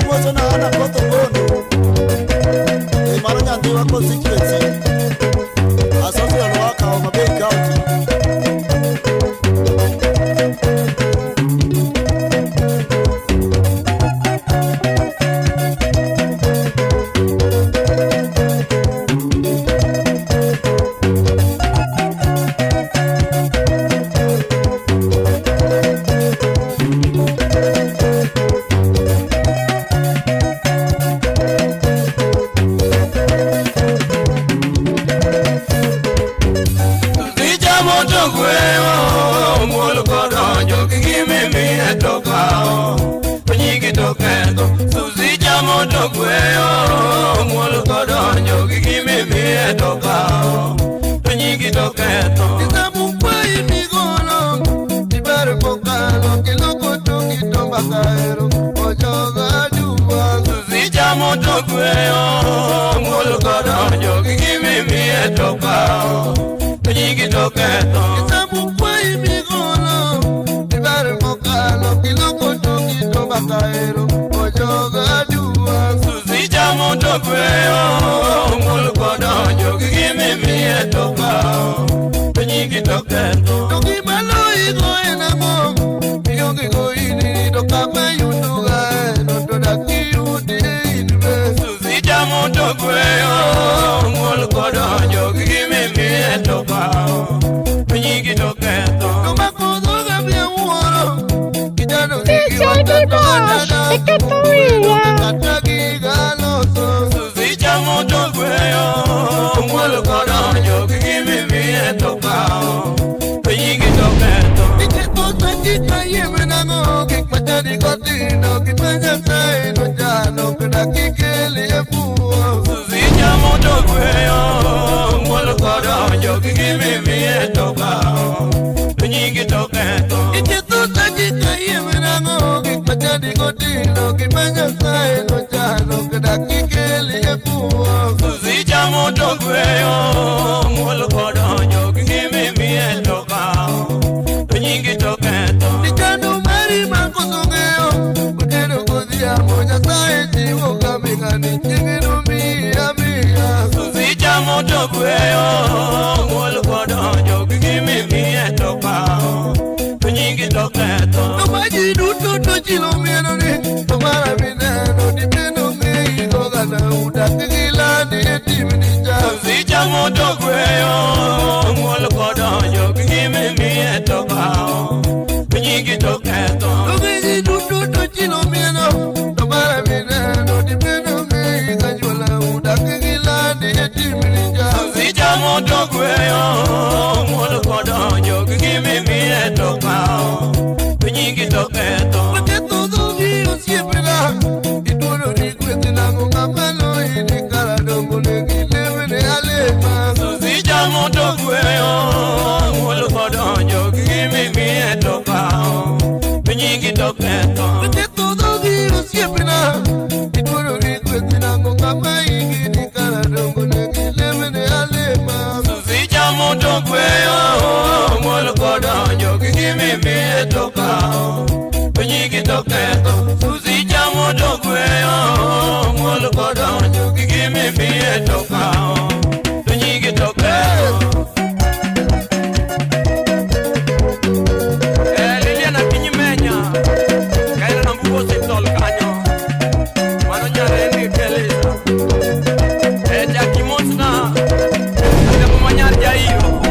umozo na ana koto bono mara nyandi wako security asosi alowaka wa Mabei County Moto me toka Panyiki toketo Susi chamo dokweyo Molo kodo Juki me toka Panyiki toketo Liliana Pinyimenya Kaila nambuko sitol kanyo Mano nyare ni keleza Jackie Monsna Ate kumanyar jairo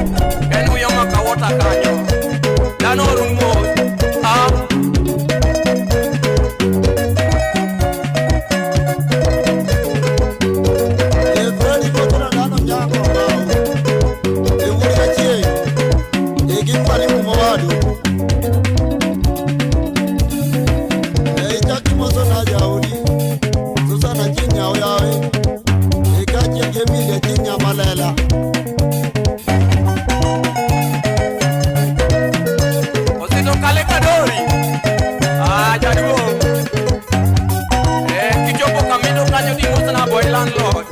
Kenu yama kawota kanyo Dano rumo Efrani kotona dano mjango ambao Euguri kachie Egipali kumawadu Jackie Monsna jaudi Susana chinya uyawe Ekachie gemile chinya malela Osito kale kadori Jadiwo Kichopo kamido kanyo di Monsna boy landlord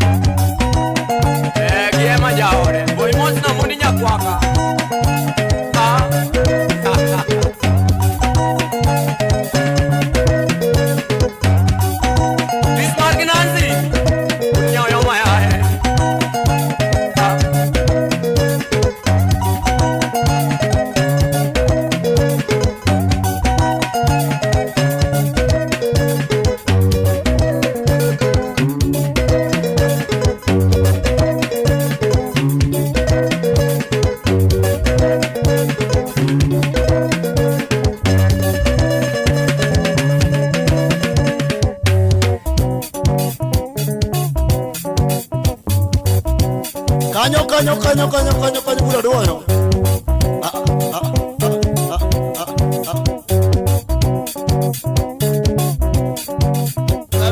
Giema jaore Boy Monsna mundi nyakwaka Bismarck Nancy Nyaw yo maya Kanyo bura doyo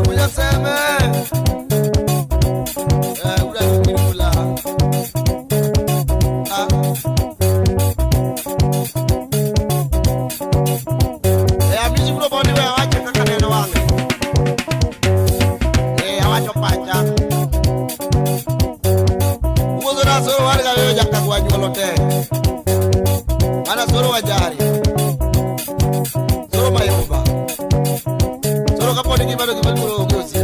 Kuja seme Ura tukirula Amisi buro bondi we awache kaka neno wange awacho pacha Soro warga wewe jaka kwa nyolote Mana soro wajari Soro mayumba Soro kaponi kibado kibado ugosi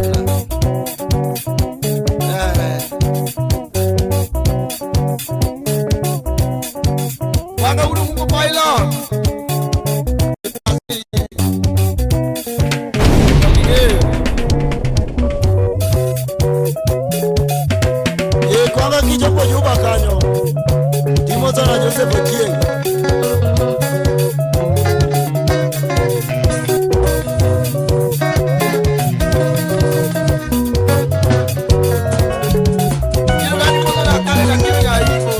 Wanga uru mungu pailo Kwanga kichopo yuba kanyo Timoza na Joseph Ochieng Yugani moza na kare na kiri ya hivyo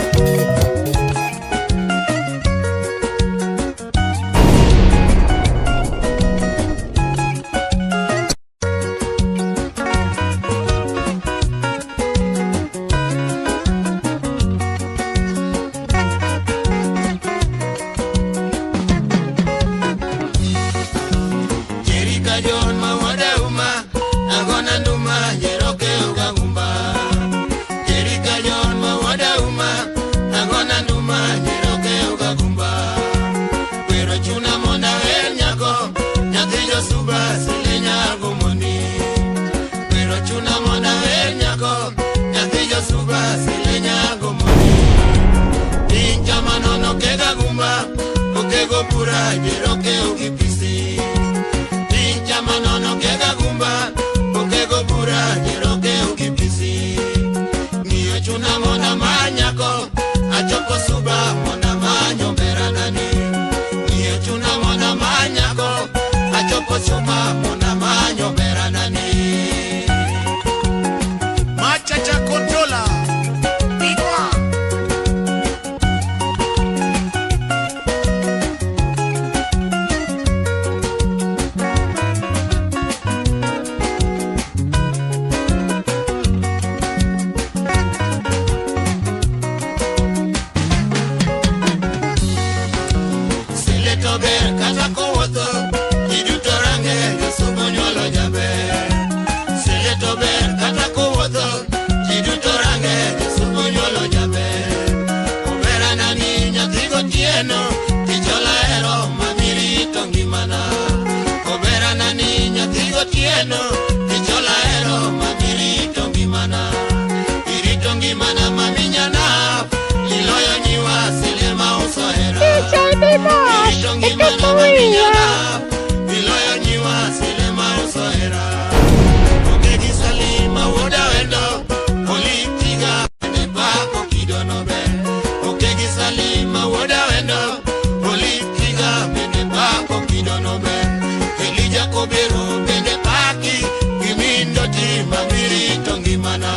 mamiri tongimana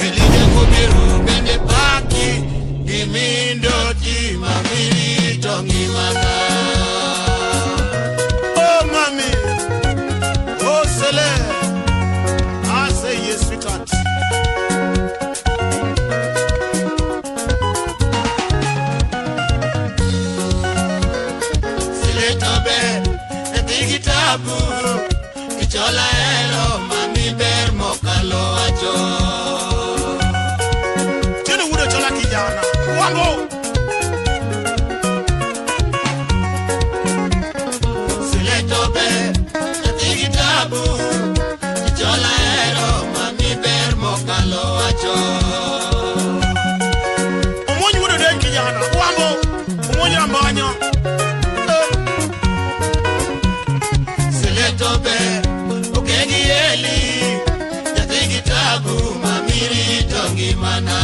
Elide kubiru bende paki Gimindoti mamiri tongimana Oh mami Oh sele I say yes sweetheart Sile tobe Etigitabu Ichola elo mami ber mokalo acho Tino wudo chola kijana Wango Sile tobe Etigitabu Ichola elo mami ber mokalo acho Omonyi wudo den kijana Wango Omonyi ambanyo Sile tobe Eli Jatigi tabu mamiri tongimana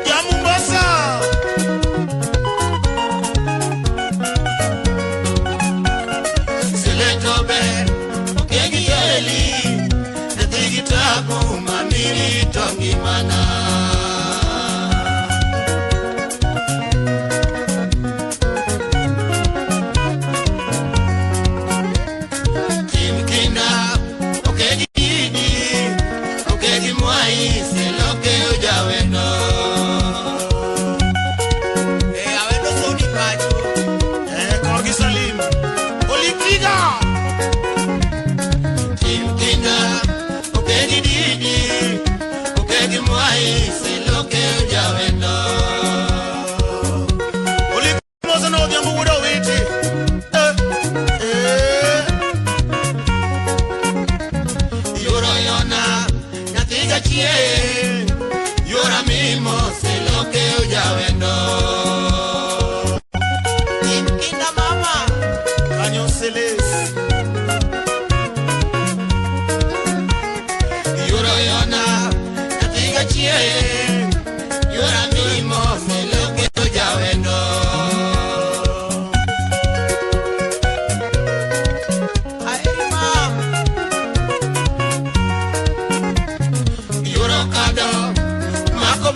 Ya Mombasa Siletobe Okegi eli Jatigi tabu mamiri tongimana Yora mismo sé lo que ya vendo. Inda mama, caño celeste. Yoro yona, natiga chie. Yora mismo sé lo que ya vendo.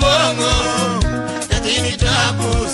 Bongo, Jatini tabu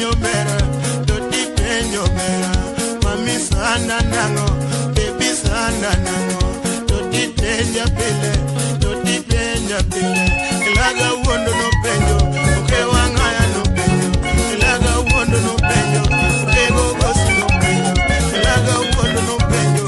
penyo mera, doti penyo mera. Mami sana nango, baby sana nango. Doti tenya pile, doti tenya pile. Ilaga wondo no penyo, uke wangaya no penyo. Ilaga wondo no penyo, uke gogosi no penyo. Ilaga wondo no penyo.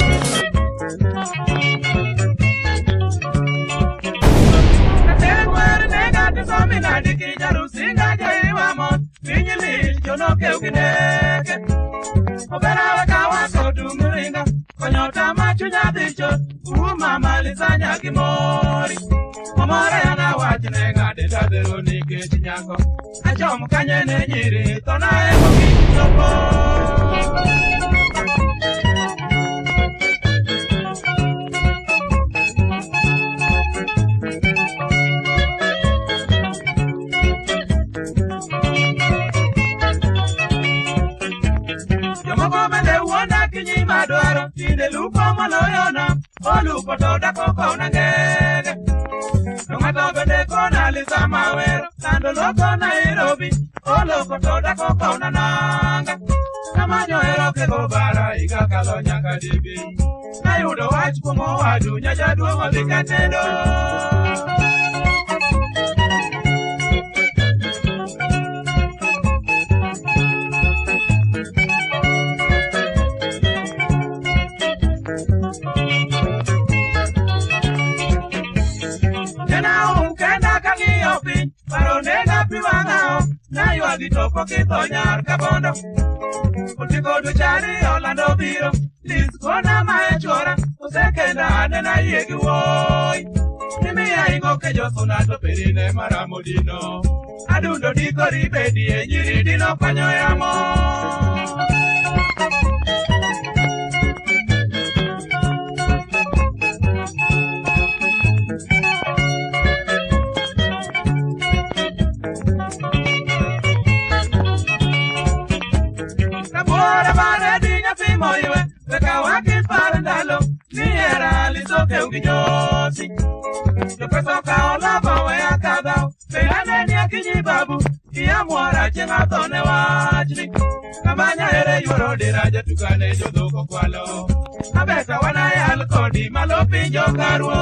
Nairobi, olo kotoda koko nananga. Kamanyo ero ke gobara iga kalonya kadibi. Na yudo wach kumo wadu nyaja duomo vikatendo. Ditoko kitonyar kabondo Utiko duchari Orlando biro Liz kona maechora Usekenda anena yegi woi Nimi ya ingo kejo sunato perine maramodino Adundo diko ribedi Enyiri dino panyo yamo Kinyosi Yopeso kaola bawe akadao Peane ni akinyi babu Iya mwara chenga tone wachni Kamanya ere yoro diraja tukane jodoko kwalo Abeta wana ya alkodi malopi jokarwo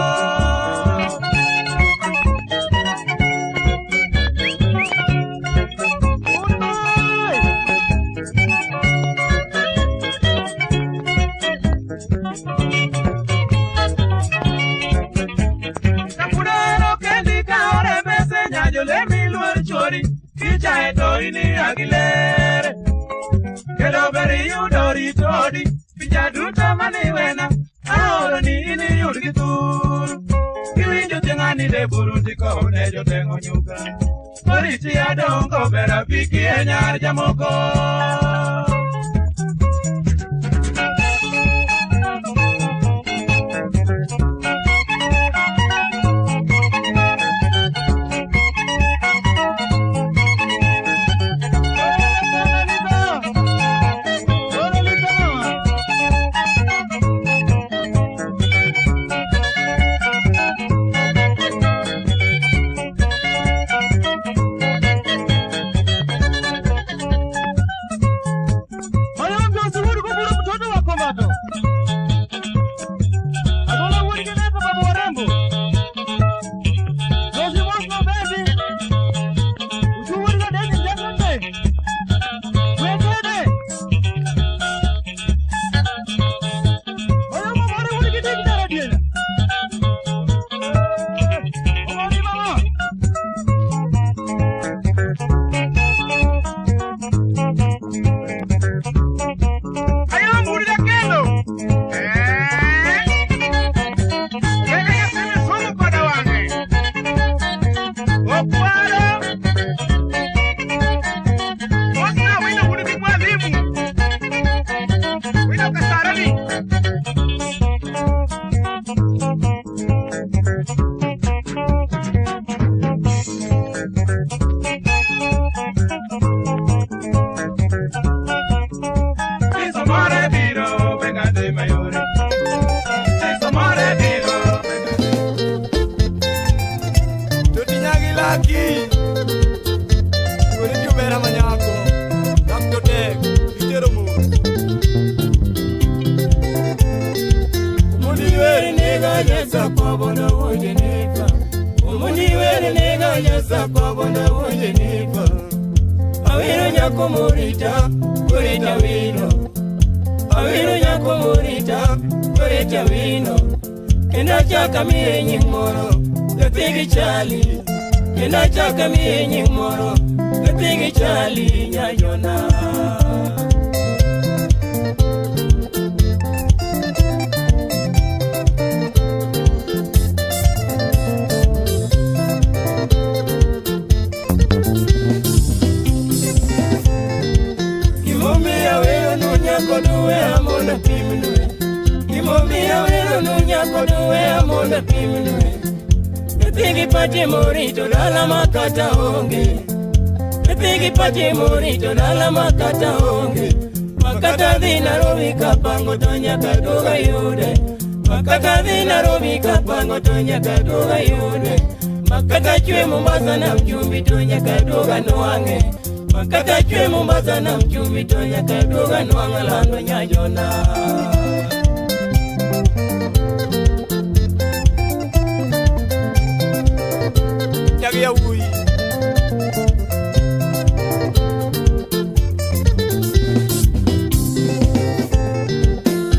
Kicha etori agilere Kedo beri yudori todi Pija duta mani wena Aoro ni ini yurgituru Kiwinjo tengani de burundi ko nejo tengo nyuka Oriti adongo bera piki enyar jamoko Jennifer. Awino nyako morita, morita wino. Awino nyako morita, morita wino. Kenda chaka mienyi moro, lepigi chali. Kenda chaka mienyi moro, lepigi chali nyayona. Koduwe amona pimnwe Imomia wero nunya koduwe amona pimnwe Lepigi pati morito dala makata honge Lepigi pati morito dala makata honge Makata dhina rovi kapango tonya kaduga yude Makata dhina rovi kapango tonya kaduga yude Makata chwe Mombasa na mchumbi tonya kaduga noange Makata chwe Mombasa na mchumbi tonya kaduga nwanga lando nyayona. Yagia wui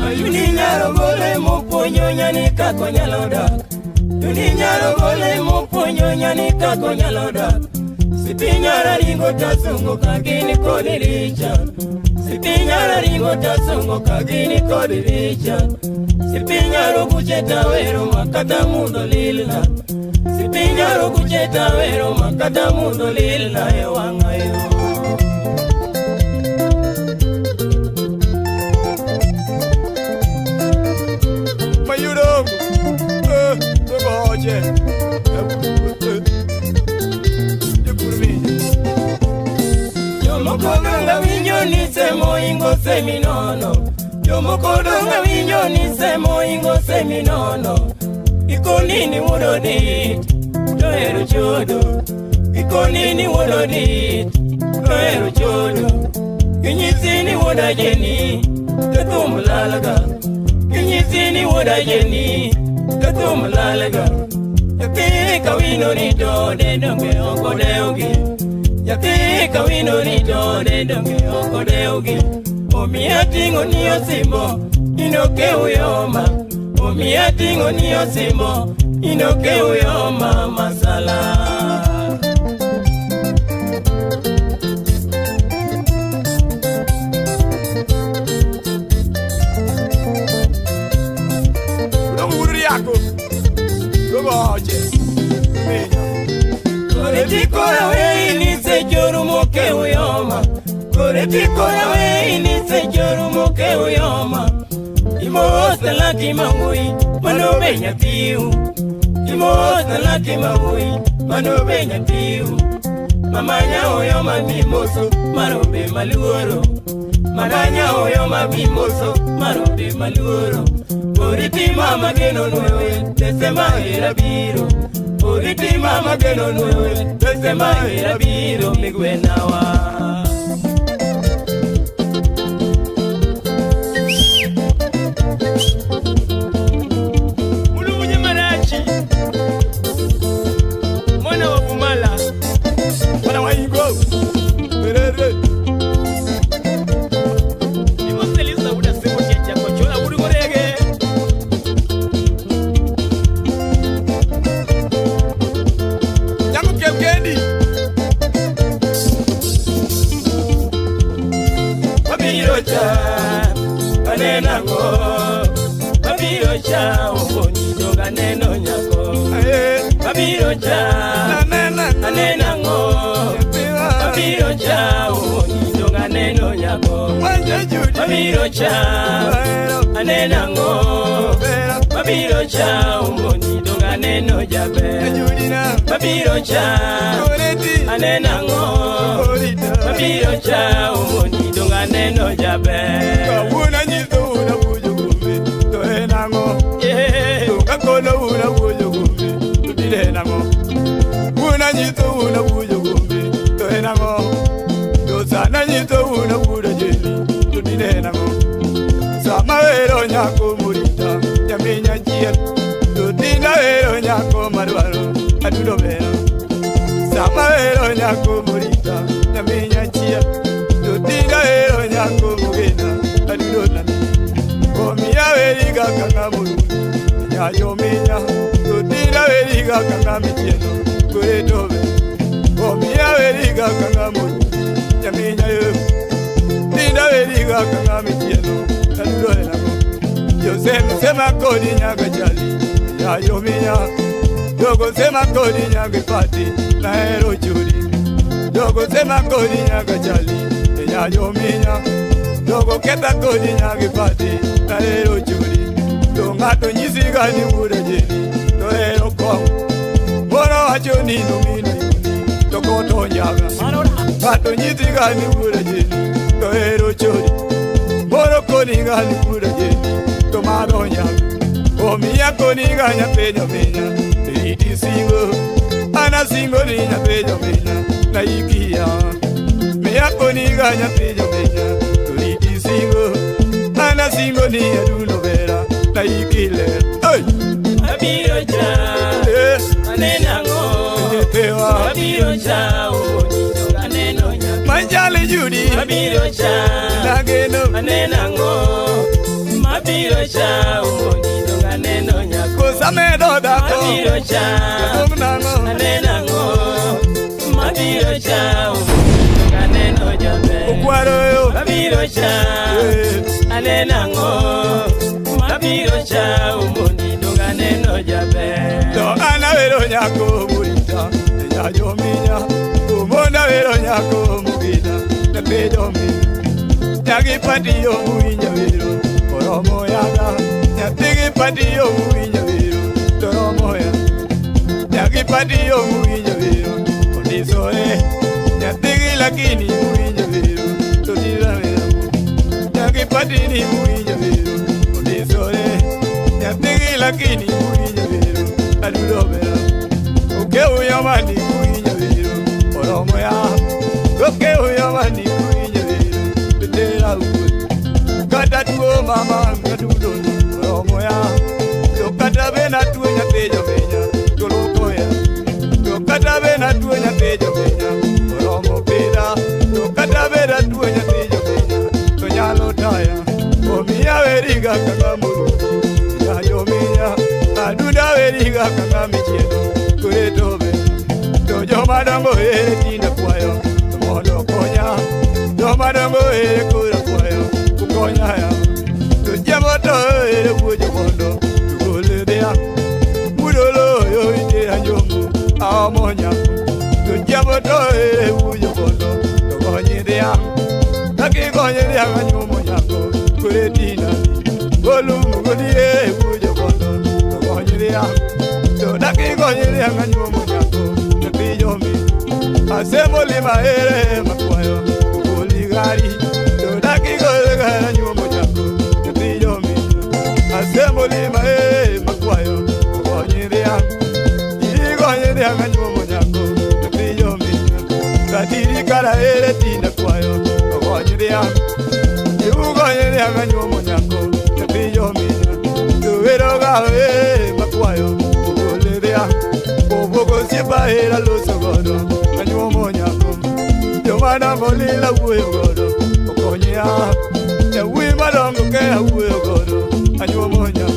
Ayuni nyaro gole muponyo nyani kako nyaloda. Ayuni nyaro gole muponyo nyani kako nyaloda. Sipinyara ringo tasungo kagini kodi richa. Sipinyara ringo tasungo kagini kodi richa. Sipinyaro kucheta wero makata mundo lila. Sipinyaro kucheta wero makata mundo lila ewangayo. Mayurongo Boboje Yomokodonga winyo ni semo ingo seminono. Yomokodonga winyo ni semo ingo seminono. Iko nini wododit, toero chodo. Iko nini wododit, toero chodo. Kinyisini wodajeni, tetumulalaga. Kinyisini wodajeni, tetumulalaga. Yakika wino nito dedonge okodeogi. Yakika wino nito dedonge okodeogi. Omia tingo niyo simbo, inoke uyoma. Omia tingo niyo simbo, inoke uyoma masala. Kore tikora wei ni se joru moke uyoma. Kore tikora wei ni se joru moke uyoma. Imosta laki mangui manobe nyatiu. Imosta laki mangui manobe nyatiu. Mamanya uyoma mimoso marobe maluoro. Mamanya uyoma mimoso marobe maluoro. Oriti mama geno nuewe, tesema irabiro. Oriti mama geno nuewe, tesema irabiro migwenawa. Mulumunye marachi, mwana wa Bumala, mwana wa Ingo, perere. Imoselisa uda semo checha kochola uri morege. Kanenango Babirocha Obonido Ganeno Nyako Babirocha Kanenango Babirocha Obonido Ganeno Nyako Babirocha Kanenango Babirocha Obonido Ganeno Jabe Babirocha Kanenango Babirocha Obonido Ganeno Jabe Una nyito una bujo gumbe to enango Kakolo una bujo gumbe to dire nango Una nyito una bujo gumbe to enango Do sana nyito una bujo jeli to dire nango Sama ero nyako murita Yaminya jia To dina ero nyako marwaro Adudo bero Mama ero nyako murita nyaminya chia Tutinga ero nyako mugena adilona Omia veriga kanga muru Nyayo minya Tutinga veriga kanga micheno Kure dobe Omia veriga kanga muru Nyaminya yo Tinda veriga kanga micheno adilona Yosem sema kodi nyaga jali Nyayo minya Dogo sema kodi nyaga pati na ero churi Dogo sema kodi nyaga jali Nyayo minya Dogo keta kodi nyaga pati na ero churi Dongato nyisiga ni mura jeni To ero kong Moro hacho nino mino yuni Toko to nyaga Gato nyisiga ni mura jeni To ero churi Moro kodi nga ni mura jeni To maro nyaga Omia kodi nga nyapeño minya Iti singo, ana singo ni nyapeño minya Na ikia Mea kodi nga nyapeño minya Iti singo, ana singo ni aduno vera Na ikile Hey! Mabiro cha Anenango Mabiro cha Umonido Aneno nyako Manjali Judy Mabiro cha Nageno Anenango Mabiro cha Umonido Aneno nyako Kusamedo dako Mabiro cha Kumunango Anenango Mabiro cha Umonido Aneno jabe Ukwaro yo Mabiro cha Anenango Mabiro cha Umonido Aneno jabe To ana vero nyako murita Nyayo minya Umona vero nyako mugina Nepedo minya Nyagi pati yo muinya vero Oromo yaga Nyatigi pati yo muinya vero Toromo ya Nyagi pati yo muinya vero Ondisoe Nyatigi lakini muinya vero Totira vero Nyagi pati ni muinya vero Ondisoe Nyatigi lakini muinya vero Adudo vera Uke uyamani muinya vero Oromo ya Uke uyamani muinya vero Betera uwe Kata tuo mama ngadudo Oromo ya Kata bena tuo nyapejo benya Toloko ya Kata bena tuo nyapejo benya Oromo peda Kata bena tuo nyapejo benya Tonyalo taya Omia veriga kanga muru Nyayo minya Aduda veriga kanga micheno Kure tobe Tojo madongo ere tina kwayo Tomono konya Tomadongo ere kura kwayo Kukonya ya Tojamoto ere kujo mondo Tukule dea Mudolo yo ite anjongo Aomonya Tojamoto ere kujo mondo Tukonyi dea Taki konyi dea kanyomo nyako Kure tina Golu mugodi ere kujo mondo Tukonyi dea Taki konyi dea kanyomo nyako Tukijo mi Asemo lima ere makwayo Kukuli gari Taki konyi dea kanyomo nyako Tukijo mi Asemo lima ere makwayo Kukonyi dea Konyi dea kanyomo nyako Tukijo mi Katiri kara ere tina kwayo Konyi dea Konyi dea kanyomo nyako Tukijo mi Tuwero gawe makwayo Kukuli dea Boko sipa era lo sogodo Kanyomo nyako Yomana molila uwe godo Okonya Ewi malongo ke uwe godo Kanyomo nyako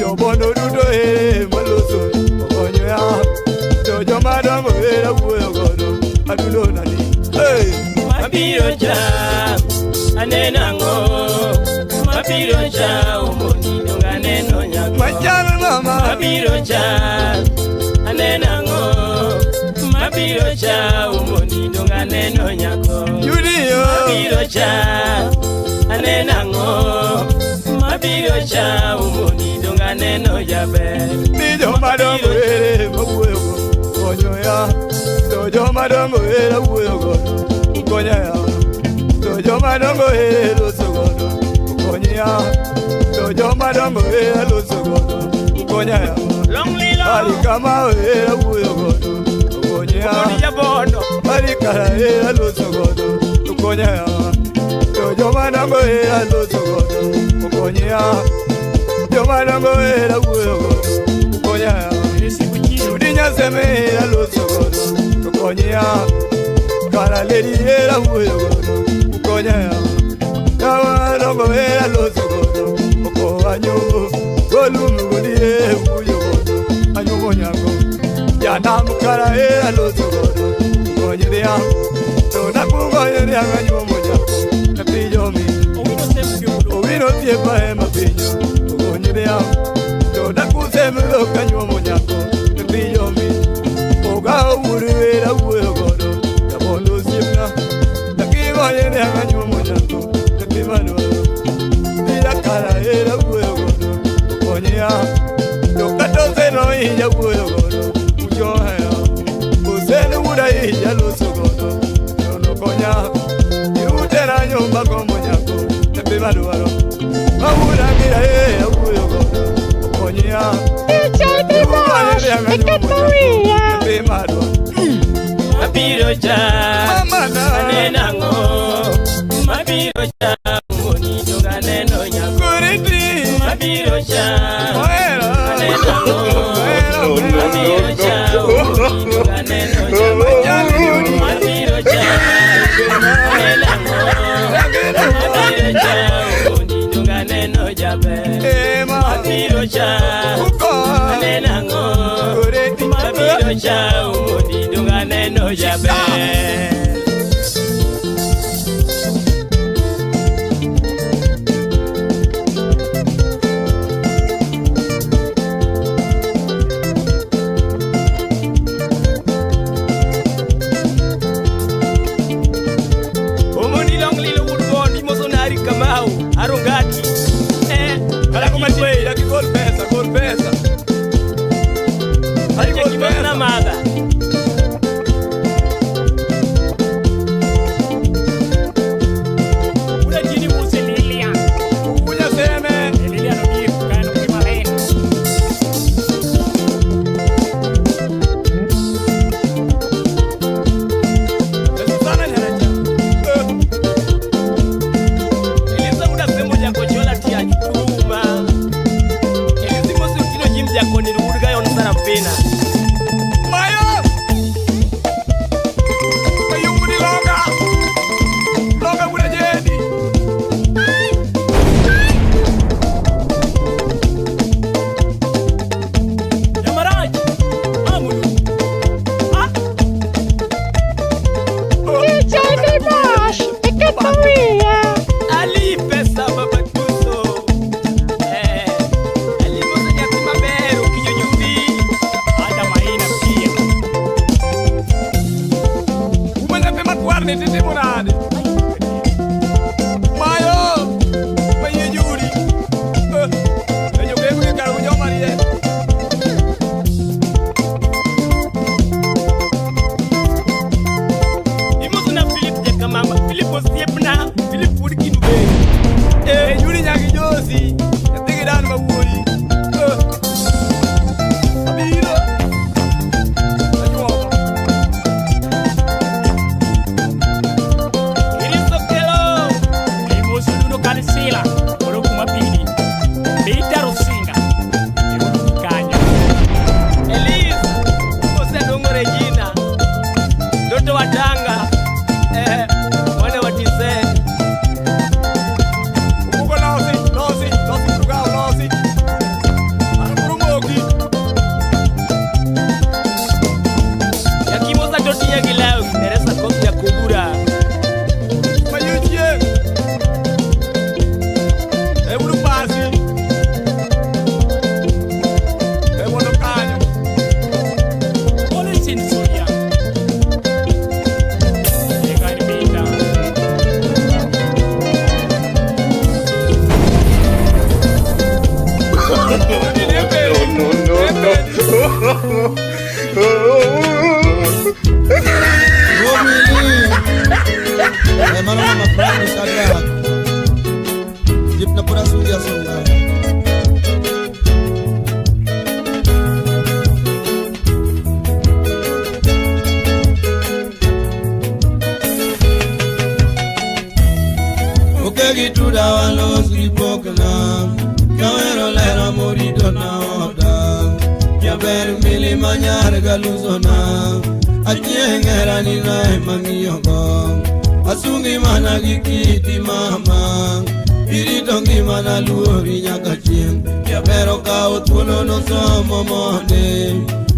Yobono dudo ere maloso Okonya Jojo madongo era uwe godo Adulo nani Hey Mabiro cha Anenango Mabiro cha Umonido Aneno nyako Manjana mama Mabiro cha Anenango Mabiro cha Umonido Aneno nyako Judio Mabiro cha Anenango Mabiro cha Umonido Aneno jabe Jojo madongo ere uwe godo Konyo ya Jojo madongo ere uwe godo Konya ya Jojo madongo ere lo sogodo Konya ya Jojo madongo ere lo sogodo Konya ya Long lilo Ari kama ere uwe godo Konya ya Konija bono Ari kara ere lo sogodo Konya ya Jojo madongo ere lo sogodo Konya ya Jojo madongo ere uwe godo Konya ya Yudinya semera los godo Konya Kara lady era wuyo Konya Kawa rongo era los godo Ko anyo Golum godie wuyo Anyo bonyango Ya nam kara era los godo Konya dia Tona kugoye dia anyo bonyango Kapillo mi Ovino tiepa ema pinyo Konya dia Tona kusemelo kanyo bonyango Kapillo mi Oga uruera wuyo godo Yabondo siemna Nakigoye dia anyo bonyango Kapimano Mira cara era wuyo godo Konya Tokato seno iya wuyo godo Mucho hea Usene ura iya loso godo Yono konya Yutera nyomba komo nyako Kapimano waro Mahura mira iya wuyo godo Konya DJ Dimash, Wicked Maria. Kapimano Mabiro cha Anenango Mabiro cha Moni jonga neno nyako Kuriti Mabiro cha Oera Anenango Mabiro cha Moni jonga neno nyako Mabiro cha Anenango Mabiro cha Moni jonga neno jabe Ema Mabiro cha Uko Anenango Kuriti Mabiro cha Moni jonga neno jabe Arungati Kala kumatie ya kigol pesa Alike kimana mada Ule jini muse Lilian Kukunya seme Lilian ogi kukano kimale Sana nyaraja Eliza muda sembo jako chola tia chuma Elizi mosi utino jimdi yako niruga yon sana pena Mayo Mayo mudi Longa mudi jedi Yamaraj Amudu DJ Dimash, Wicked Maria. Ali pesa baba tuso Ali mosa yatima bero kinyonyuti Ada maina pia Umenya pema kuarne tete morade Mayo Mayo yuri Mayo begu ni karu nyo marie Imoso na Philip jeka mama Philip osiepna Philip uriki nube Yuri nyaki josi Yatiki dani maburi Abiro Ajuwa Iriso kelo Imoso luno kanisila Oro kumapini Bita rusinga Irudu kanya Elise Mose dongo Regina Doto watanga Wane watize Uko losi Kurugao losi Kurumoki Yakimosa doti ya gilao Neresa kofi ya kubura Mayo chie Ebulu pasi Ebono kanyo Ole sinsuya Yegani bita Hermano, mama, frente, sagrado. Dip na pura suya songa. Okegituda walos ripokna. Kawero lera morito na oda. jaber mili manyar galuzona achiengera ni nae mangiyogo asungi mana gikiti mama irito ngimana luori nyaka chieng jabero kao thuolo no somo monde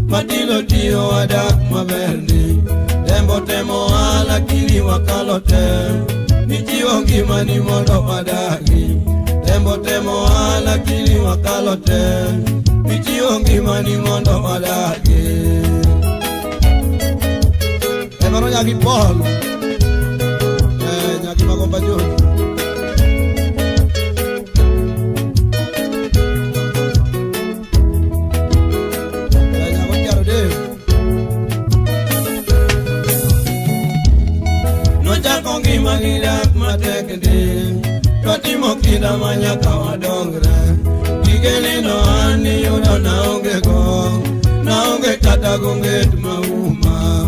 matilo tiyo wadak maberni tembo temo ala kili wakalo te nichiwo ngimani mondo wadagi tembo temo ala kili wakalo te nichiwo ngimani mondo wadagi emano nyaki polo nyaki magomba joni Magirak matekde Katimo kida manyaka wadongre Gigeni no ani yuda naonge go Naonge kata gonget mauma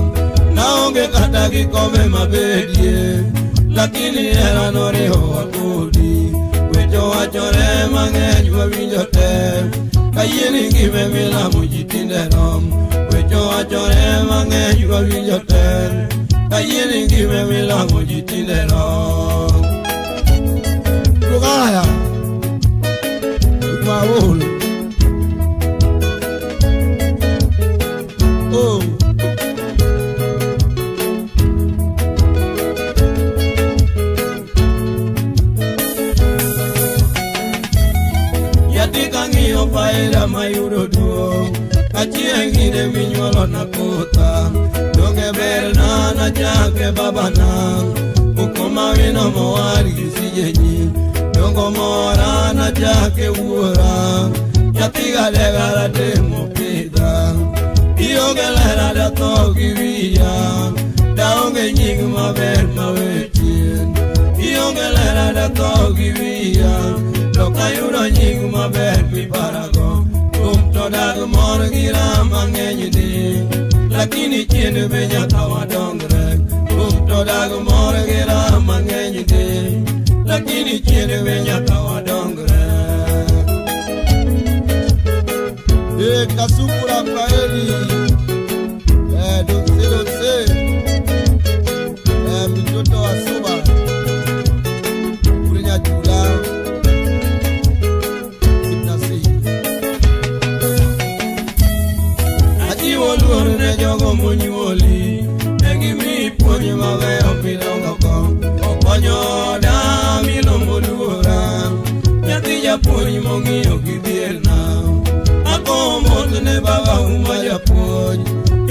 Naonge kata gikome mabedie Lakini era noreho wakudi Wecho wachore mangeny wawinjote Kayeni ngime mila mujitinde rom Wecho wachore mangeny wawinjote Kayeni ngime mila mujitinde rom Rugaya Rugawolo Oh Yatika ngiyo paera mayuro duo Achiengine minyolo na kota Donge berna na chake babana Ukoma wino mowari kisijenyi Dongo mora na chake uora Yatiga legara temo pida Iyo gelera da togi via Daonge nying maber mawechien Iyo gelera da togi via Loka yuro nying maber miparago Todag mor gira mangeny di Lakini chien benya kawa dongre Todag mor gira mangeny di Lakini chien benya kawa dongre Kasupura paeli Dotse Mitoto wa suba Kurinya jula Oluor ne jogo monyuoli Negimi puonj mabeyo pilongoko Okonyo da milombo luora Nyathi japuonj mong'iyo gi dhierna Ako mos ne baba uma japuonj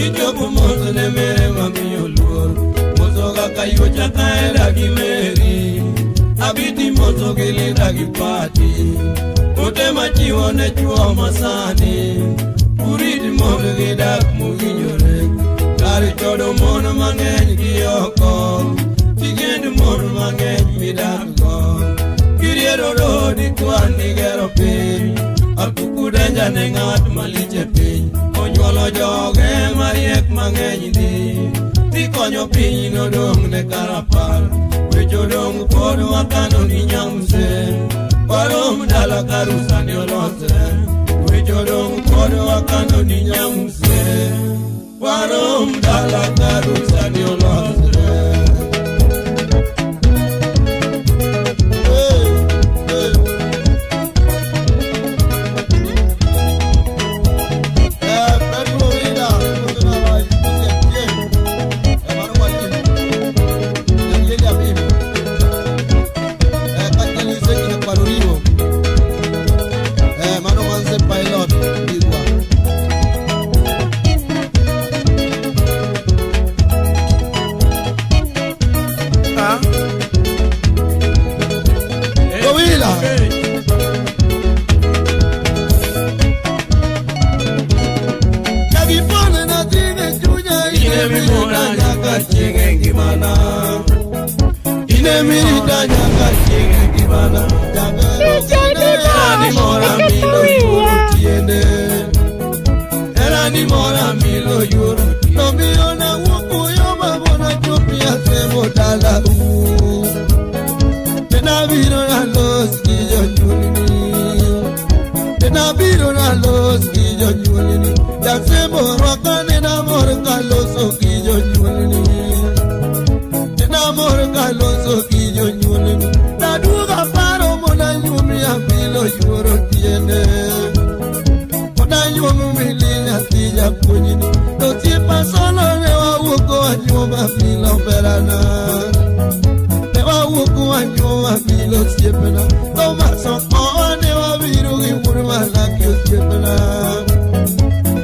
Ichopo mos ne mere mamiyo luor Moso kaka yuocha kaera gi meri Abiti moso gi linda gi pati Ote machiwo ne chuo masani Uridi mondo gidak muginyore Kari chodo mono mangeny giyoko Tigend mono mangeny midak go Giriero rodi kwan nigero piny Akuku denja ne ng'at maliche piny Onyuolo joge mariek mangeny di Tikonyo piny nodong ne karapar Wecho dong pod wakano ni nyamse Warom dala karusa ni olosre Jodong kodo wakano ni nyamuse Warom dala karusa ni olosre Ya se morwa nena mor kaloso kijo nyulni. Nena mor kaloso kijo nyulni. Na duga paro mona nyumi apilo yoro tiene. Mona nyumi milinya tija punyini. No tipa solo newa wuko anyuma pilo perana. Newa wuko anyuma pilo siepena. Toma soko newa virugi murma la kio siepena.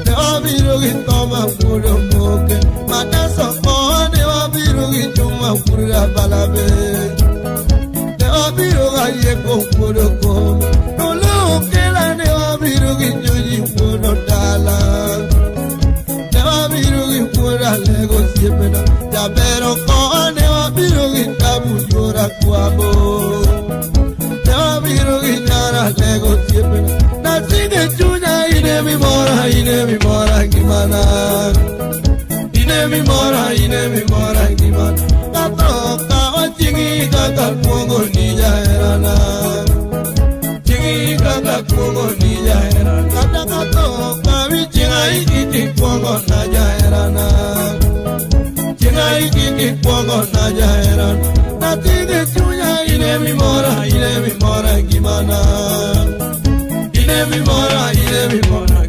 Newa virugi toma muro moke. Mata soko newa virugi chuma mura balabe. Newa viruga yeko muro kome. Nolo kela newa virugi nyuji muro dala. Newa virugi mura lego siepena. Jabero ko newa virugi tabu yora kuabo. Newa virugi nyara lego siepena. Nasige chunya ine mi mora gimana. Ine mi mora gimana. Kato kawa chingi kaka kuongo nija herana. Chingi kaka kuongo nija herana. Kata kato kawi chinga iki kuongo naja herana. Chinga iki kuongo naja herana. Nasige chunya ine mi mora gimana. Ine mi mora gimana.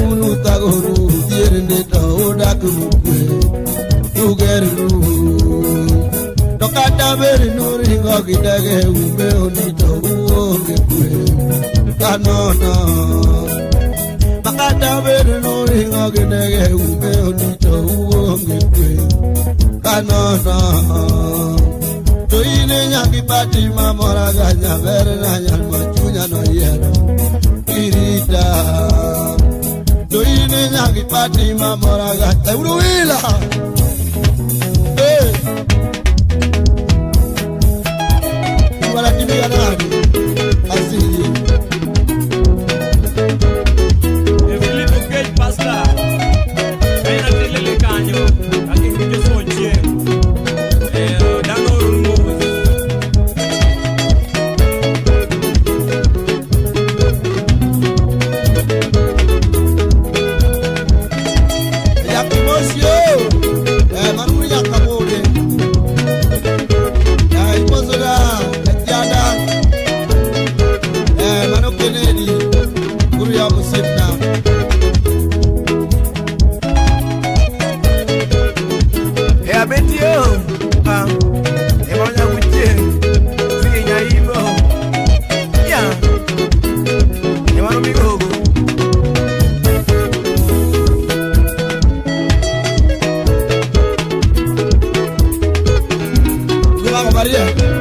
Unu tagoru, dierende to odaku, you get Makata beri nuri ngogi dage umbe onito uonge kwe Kanono Makata beri nuri ngogi dage umbe onito uonge kwe Kanono Toine nyaki pati mamora ganya beri na nyalma chunya no yero Irita Toine nyaki pati mamora ganya Uruwila Hey Wala kimi ya nani Asili Filipe Gage Pasta Aina tilele kanyo Aki kujo soche Dano Rungo Ya kimosyo Manu ya kamore Ya imozora Yada Manu Kennedy Guru ya musibna Ya beti yo Emanya kuche Sinya hivyo Ya Emanu migogo Guru ya Maria